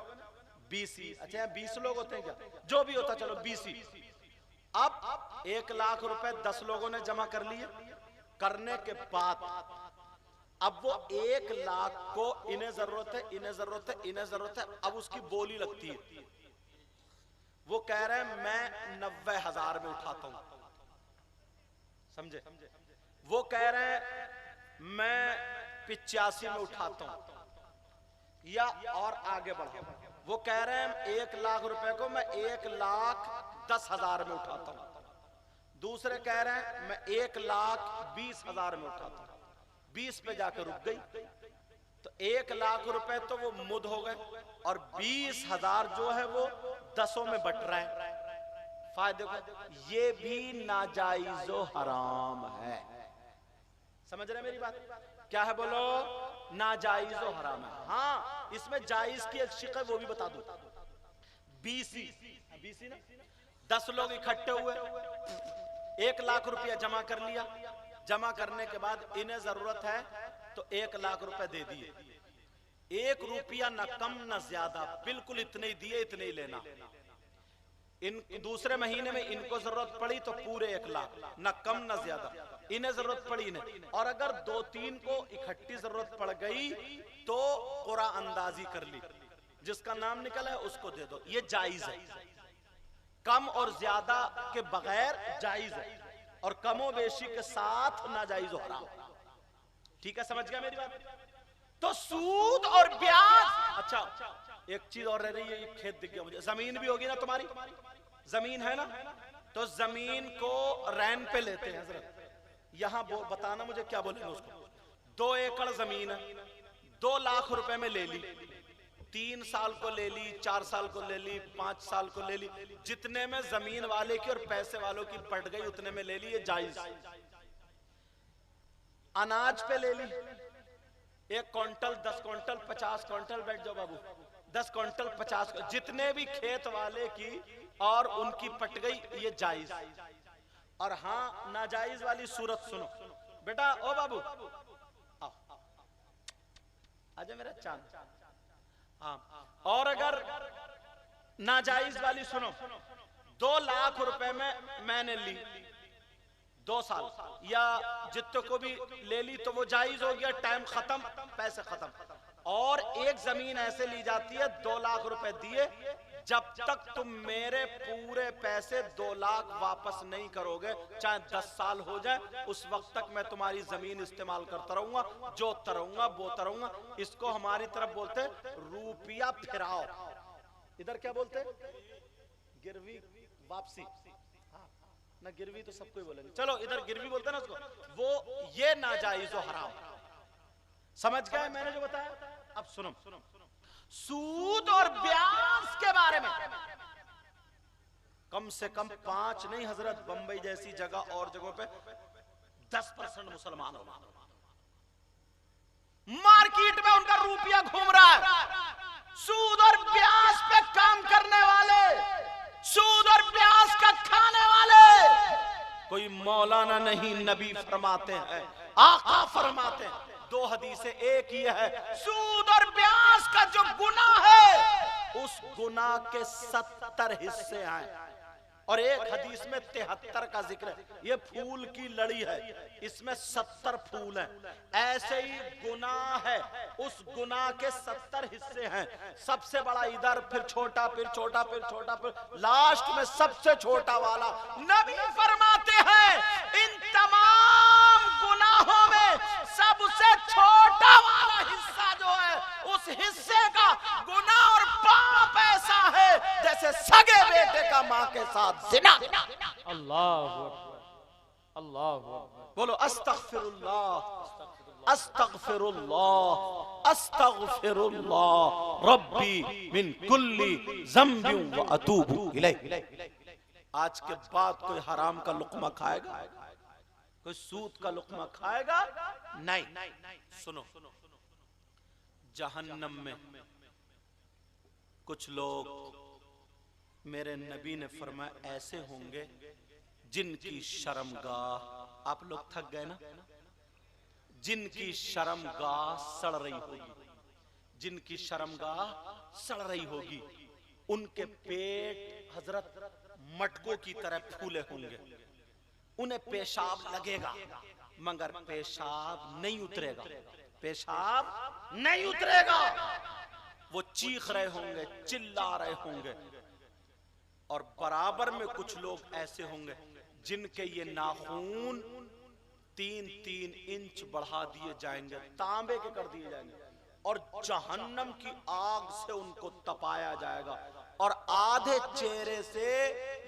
बीसी, अच्छा 20 लोग होते हैं क्या? जो भी होता चलो बीसी। अब 1 लाख रुपए 10 लोगों ने जमा कर लिए, करने के बाद अब वो 1 लाख को इन्हें जरूरत है, इन्हें जरूरत है, इन्हें जरूरत है, अब उसकी बोली लगती है। वो कह रहे हैं मैं 90,000 में उठाता हूं, समझे? वो कह रहे हैं मैं 85 में उठाता हूं, या और आगे बढ़ा। वो कह रहे हैं 1 लाख रुपए को मैं 1,10,000 में उठाता हूं। दूसरे कह रहे हैं मैं 1,20,000 में उठाता हूं। 20 पे जाकर रुक गई, तो 1 लाख रुपए तो वो मुद हो गए, और 20,000 जो है वो 10 में बट रहा है फायदे को। ये भी नाजायज़ो हराम है। समझ रहे मेरी बात? क्या है बोलो? नाजायज़ो हराम है। हाँ, इसमें जायज की एक शिक है, वो भी बता दूं। बीसी ना, 10 लोग इकट्ठे हुए, 1 लाख रुपया जमा कर लिया। जमा करने के बाद इन्हें जरूरत है तो 1 लाख रुपए दे दिए। 1 रुपया न कम न ज्यादा, बिल्कुल इतने ही दिए, इतने ही लेना। इन दूसरे महीने में इनको जरूरत पड़ी तो पूरे 1 लाख, न कम न ज्यादा। इन्हें जरूरत पड़ी इन्हें, और अगर 2-3 को इकट्ठी जरूरत पड़ गई तो कुरा अंदाजी कर ली, जिसका नाम निकला है उसको दे दो। ये जायज है, कम और ज्यादा के बगैर जायज है, और कमो बेशी के साथ नाजायज और हराम। ठीक है, समझ गया मेरी बात? तो सूद और ब्याज। अच्छा, एक चीज और रह रही है, ये खेत दिख गया मुझे। जमीन भी होगी ना तुम्हारी, जमीन है ना, तो जमीन को रैन पे लेते हैं हजरत। यहां बताना मुझे क्या बोलेंगे उसको। 2 एकड़ जमीन है, 2 लाख रुपए में ले ली, 3 साल को ले ली, 4 साल को ले ली, 5 साल को ले ली, जितने में जमीन वाले की और पैसे वालों की पट गई उतने में ले ली। ये जायज। अनाज पे ले ली, 1 क्विंटल, 10 क्विंटल, 50 क्विंटल, बैठ जाओ बाबू, 10 क्विंटल, 50, जितने भी खेत वाले की और उनकी पट गई, ये जायज। और हाँ, नाजायज वाली सूरत सुनो बेटा। ओ बाबू आजा मेरा चांद। हाँ, और अगर नाजायज वाली सुनो, 2 लाख रुपए में मैंने ली, 2 साल या जितने को भी ले ली, तो वो जायज हो गया, टाइम खत्म, पैसे खत्म। और एक जमीन ऐसे ली जाती है 2 लाख रुपए दिए, जब तक तुम मेरे पूरे पैसे 2 लाख वापस नहीं करोगे, चाहे 10 साल हो जाए, उस वक्त तक मैं तुम्हारी जमीन इस्तेमाल करता रहूंगा, जोतता रहूंगा, बोता रहूंगा। इसको हमारी तरफ बोलते रुपया फिराओ। इधर क्या बोलते? गिरवी वापसी। ना गिरवी तो सबको बोलेंगे, चलो इधर गिरवी बोलते ना उसको। वो ये नाजायज और हराम। समझ गए मैंने जो बताया? अब सुनो, सूद और ब्याज के बारे में कम से कम 5 नहीं हजरत, बंबई जैसी जगह और जगहों पे 10% मुसलमान हो, मार्केट में उनका रुपया घूम रहा है। सूद और ब्याज पे काम करने वाले, सूद और ब्याज का खाने वाले कोई मौलाना नहीं, नबी फरमाते हैं, आका फरमाते हैं। 2 हदीसें, एक ही है, सूद और ब्याज का जो गुनाह है उस गुनाह के 70 हिस्से हैं, और एक हदीस में 73 का जिक्र है। ये फूल की लड़ी है, इसमें 70 फूल हैं। ऐसे ही गुनाह है, उस गुनाह के 70 हिस्से हैं। सबसे बड़ा इधर, फिर छोटा, फिर छोटा, फिर छोटा, फिर लास्ट में सबसे छोटा वाला। नबी फरमाते हैं इन तमाम गुनाहों में सबसे छोटा वाला हिस्सा जो है, उस हिस्से का गुनाह और पाप ऐसा है जैसे सगे बेटे का मां के साथ जिना। अल्लाहु अकबर, अल्लाहु अकबर। बोलो अस्तगफिरुल्लाह, अस्तगफिरुल्लाह, अस्तगफिरुल्लाह रब्बी मिन कुल्ली ज़ंबिन व अतूबु इलैह। आज के बाद कोई हराम का लुक़मा खाएगा? कोई सूद का लुक़मा खाएगा? नहीं। सुनो, जहन्नम में कुछ लोग, मेरे नबी ने फरमाया, ऐसे होंगे जिनकी शर्मगाह, आप लोग थक गए ना, जिनकी शर्मगाह सड़ रही होगी, जिनकी शर्मगाह सड़ रही होगी, उनके पेट हजरत मटकों की तरह फूले होंगे, उन्हें पेशाब लगेगा मगर पेशाब नहीं उतरेगा, पेशाब नहीं उतरेगा। वो चीख रहे होंगे, चिल्ला रहे होंगे, और बराबर में कुछ लोग ऐसे होंगे जिनके ये नाखून 3-3 इंच बढ़ा दिए जाएंगे, तांबे के कर दिए जाएंगे, और जहन्नम की आग से उनको तपाया जाएगा, और आधे चेहरे से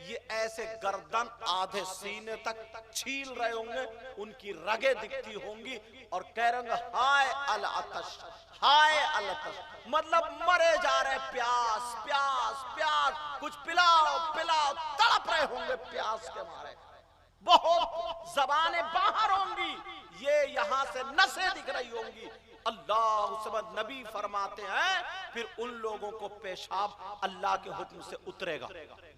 ये ऐसे गर्दन आधे सीने तक छील रहे होंगे, उनकी रगें दिखती होंगी, और कह रहे होंगे हाय अल अतश, हाय अल अतश, मतलब मरे जा रहे, प्यास प्यास प्यास, कुछ पिलाओ पिलाओ, तड़प रहे होंगे प्यास के मारे, बहुत जबानें बाहर होंगी, ये यहां से नसें दिख रही होंगी। अल्लाह समद नबी फरमाते हैं फिर उन लोगों को पेशाब अल्लाह के हुक्म से उतरेगा।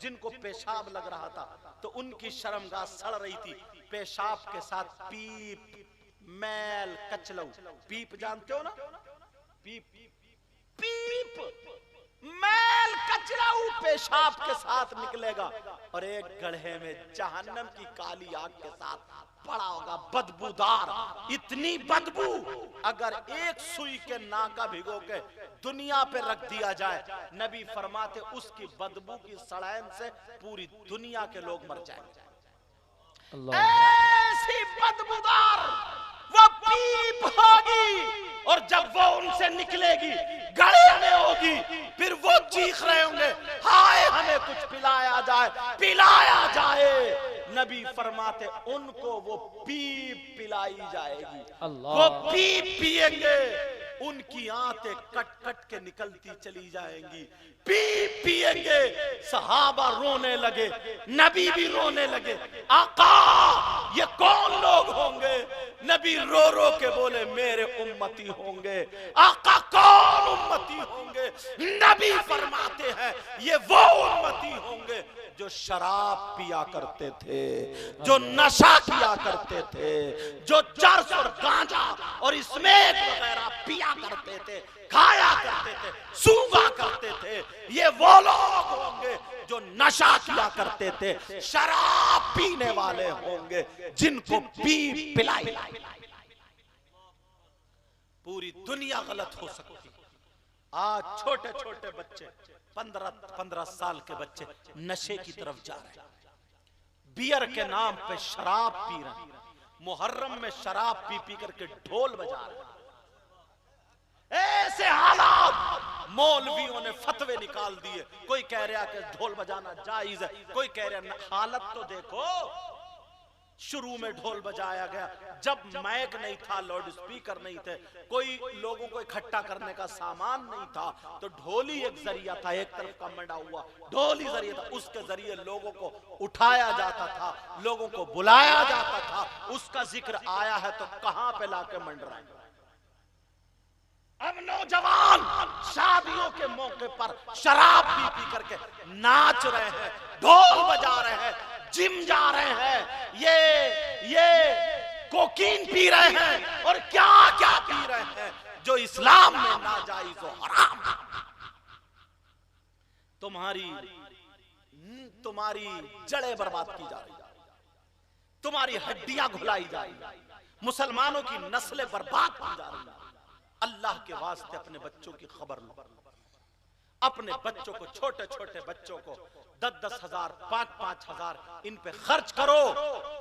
जिनको पेशाब लग रहा था तो उनकी शर्मगाह सड़ रही थी, पेशाब के साथ पीप, मैल, कचलऊ, पीप जानते हो ना, पीप पीप, मैल, कचलऊ पेशाब के साथ निकलेगा, और एक गड्ढे में जहन्नम की काली आग के साथ पड़ा होगा, बदबूदार, इतनी बदबू अगर एक सुई के नाका भिगो के दुनिया पे रख दिया जाए, नबी फरमाते उसकी बदबू की सड़ैन से पूरी दुनिया के लोग मर जाएंगे। ऐसी बदबूदार वो पीप होगी, और जब वो उनसे निकलेगी गले में होगी, फिर वो चीख रहे होंगे हाय हमें कुछ पिलाया जाए, पिलाया जाए। नबी फरमाते उनको वो पीप पिलाई जाएगी, वो पीप पिएंगे, उनकी आंतें कट कट के निकलती चली जाएंगी, पीप पिएंगे। सहाबा रोने लगे, नबी भी रोने लगे, आका ये कौन लोग होंगे? नबी रो रो के बोले मेरे उम्मती होंगे। आका कौन उम्मती होंगे? नबी फरमाते हैं ये वो उम्मती होंगे जो शराब पिया करते थे, जो नशा किया करते थे, जो चरस और गांजा और स्मोक वगैरह पिया करते थे, खाया करते थे, सूंघा करते थे। ये वो लोग होंगे जो नशा किया करते थे, शराब पीने वाले होंगे जिनको पी पिलाई। पूरी दुनिया गलत हो सकती। आज छोटे छोटे बच्चे 15 साल के बच्चे नशे की तरफ जा रहे हैं, बियर के नाम पे शराब पी रहे हैं, मुहर्रम में शराब पी पी करके ढोल बजा रहे हैं। ऐसे हालात मौलवियों ने फतवे निकाल दिए। कोई कह रहा कि ढोल बजाना जायज है, कोई कह रहा हालत तो देखो। शुरू में ढोल बजाया गया जब माइक नहीं था, लाउड स्पीकर नहीं थे, कोई लोगों को इकट्ठा करने का सामान नहीं था, तो ढोल ही एक जरिया था। एक तरफ का मंडा हुआ ढोल ही जरिया था, उसके जरिए लोगों को उठाया जाता था, लोगों को बुलाया जाता था। उसका जिक्र आया है तो कहां पे लाके मंडरा है। अब नौजवान शादियों के मौके पर शराब पी पी करके नाच रहे हैं, ढोल बजा रहे हैं, जिम जा रहे हैं, ये कोकीन पी रहे हैं और क्या क्या पी रहे हैं जो इस्लाम में नाजायज और हराम है। तुम्हारी जड़ें बर्बाद की जा रही, तुम्हारी हड्डियां घुलाई जा रही, मुसलमानों की नस्लें बर्बाद की जा रही। अल्लाह के वास्ते अपने बच्चों की खबर लो, अपने बच्चों को, छोटे छोटे बच्चों को 10-10 हजार 5-5 हजार इन पे खर्च करो।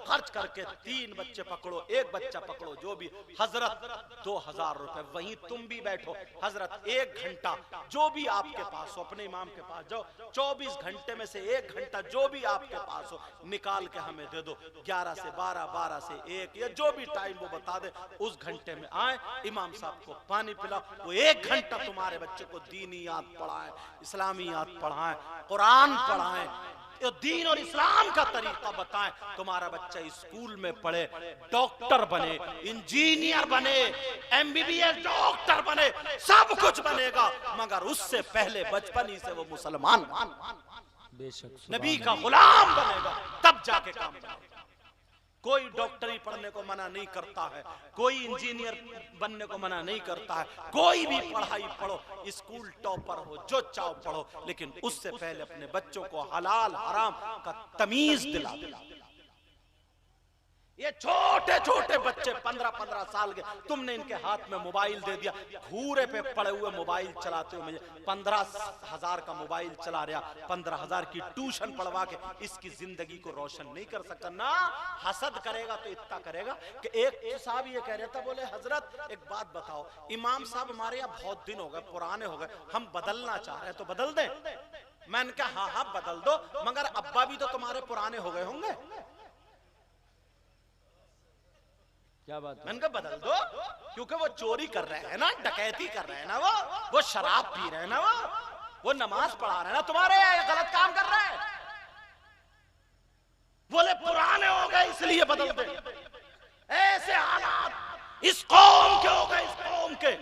खर्च करके 3 बच्चे पकड़ो, 1 बच्चा पकड़ो, जो भी हजरत 2000 रुपए। वहीं तुम भी बैठो हजरत 1 घंटा जो भी आपके पास हो, अपने इमाम के पास जाओ, 24 घंटे में से 1 घंटा जो भी आपके पास हो निकाल के हमें दे दो। 11 से 12, 12 से 1 या जो भी टाइम वो बता दे, उस घंटे में आए, इमाम साहब को पानी पिलाओ। वो 1 घंटा तुम्हारे बच्चे को दीनियात पढ़ाए, इस्लामियात पढ़ाए, कुरान पढ़ाए, दीन और इस्लाम का तरीका बताएं। तुम्हारा बच्चा स्कूल में पढ़े, डॉक्टर बने, इंजीनियर बने, MBBS डॉक्टर बने, सब कुछ बनेगा, मगर उससे पहले बचपन ही से वो मुसलमान बेशक नबी का गुलाम बनेगा, तब जाके काम करेगा। कोई डॉक्टरी पढ़ने को मना नहीं करता है, कोई इंजीनियर बनने को मना नहीं करता है, कोई भी पढ़ाई पढ़ो, स्कूल टॉपर हो, जो चाहो पढ़ो, लेकिन उससे पहले अपने बच्चों को हलाल हराम का तमीज दिला। ये छोटे छोटे बच्चे 15-15 साल के, तुमने इनके हाथ में मोबाइल दे दिया, घूरे पे पड़े हुए मोबाइल चलाते हुए। मुझे 15,000 का मोबाइल चला रहा, 15,000 की ट्यूशन पढ़वा के इसकी जिंदगी को रोशन नहीं कर सकता ना। हसद करेगा तो इतना करेगा कि एक साहब ये कह रहा था, बोले हजरत एक बात बताओ, इमाम साहब हमारे यहाँ बहुत दिन हो गए, पुराने हो गए, हम बदलना चाह रहे हैं तो बदल दें। मैंने कहा हाँ बदल दो, मगर अब्बा भी तो तुम्हारे पुराने हो गए होंगे। क्या बात है? मैंने कहा बदल दो, क्योंकि वो चोरी कर रहे हैं ना, डकैती कर रहे हैं ना, वो शराब पी रहे हैं ना, वो नमाज पढ़ा रहे हैं ना, तुम्हारे गलत काम कर रहे हैं। बोले पुराने हो गए इसलिए बदल दे। ऐसे हालात इस कौम के हो गए, इस कौम के,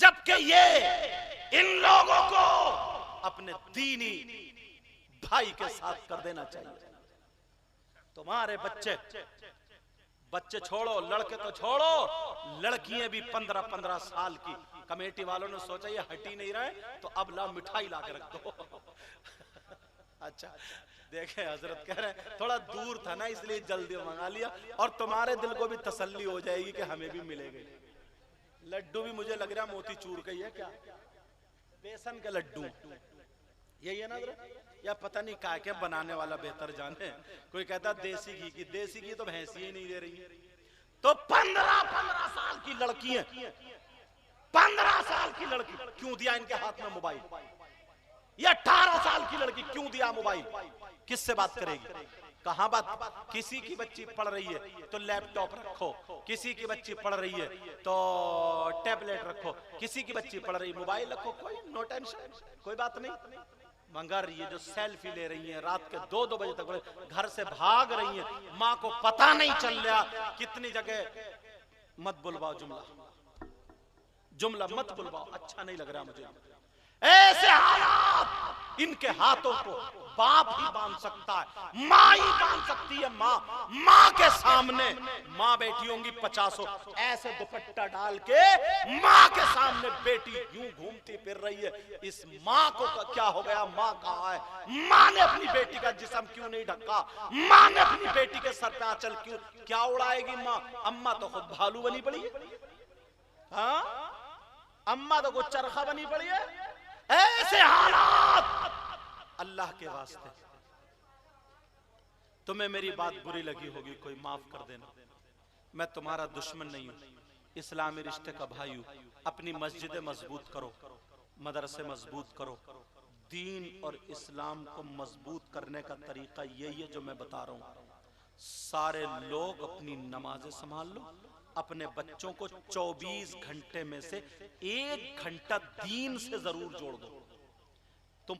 जबकि ये इन लोगों को अपने दीनी भाई के साथ कर देना चाहिए। तुम्हारे बच्चे छोड़ो, लड़के तो छोड़ो, लड़कियां भी 15-15 साल की। कमेटी वालों ने सोचा ये हट ही नहीं रहे तो अब ला मिठाई ला के रख दो। अच्छा देखे हजरत कह रहे थोड़ा दूर था ना इसलिए जल्दी मंगा लिया, और तुम्हारे दिल को भी तसल्ली हो जाएगी कि हमें भी मिलेंगे। लड्डू भी मुझे लग रहा मोती चूर का ही है, क्या बेसन के लड्डू यही है ना या पता नहीं क्या बनाने वाला बेहतर जाने। कोई कहता देसी घी की, देसी घी तो भैंसी ही नहीं दे रही है। तो 15 साल की लड़की है, 15 साल की लड़की क्यों दिया इनके हाथ में मोबाइल? ये 18 साल की लड़की क्यों दिया मोबाइल? किससे बात करेगी? कहां बात? किसी की बच्ची पढ़ रही है तो लैपटॉप रखो, किसी की बच्ची पढ़ रही है तो टैबलेट रखो, किसी की बच्ची पढ़ रही मोबाइल रखो, कोई नो टेंशन, कोई बात नहीं। मगर ये जो सेल्फी ले रही हैं रात के 2-2 बजे तक घर से भाग रही हैं, माँ को पता नहीं चल रहा। कितनी जगह मत बुलवाओ, जुमला मत बुलवाओ, अच्छा नहीं लग रहा मुझे। ऐसे हालात इनके हाथों को बाप ही बांध सकता है, माँ ही बांध सकती है। माँ के सामने माँ बैठी होंगी 50 ऐसे दुपट्टा डाल के, माँ के सामने बेटी यूं घूमती फिर रही है। इस माँ को क्या हो गया? माँ कहाँ है? माँ ने अपनी बेटी का जिस्म क्यों नहीं ढका? माँ ने अपनी बेटी के सर पे आंचल क्यों? क्या उड़ाएगी माँ? अम्मा तो खुद भालू बनी पड़ी है। हाँ अम्मा तो कुछ चरखा बनी पड़ी है। ऐसे हालात, अल्लाह के वास्ते तुम्हें मेरी बात बुरी लगी होगी, कोई माफ कर देना, मैं तुम्हारा दुश्मन नहीं हूं, इस्लामी रिश्ते का भाई हूं। अपनी मस्जिदें मजबूत करो, मदरसे मजबूत करो, दीन और इस्लाम को मजबूत करने का तरीका यही है जो मैं बता रहा हूं। सारे लोग अपनी नमाजें संभाल लो, अपने बच्चों को 24 घंटे में से 1 घंटा दीन से जरूर जोड़ दो।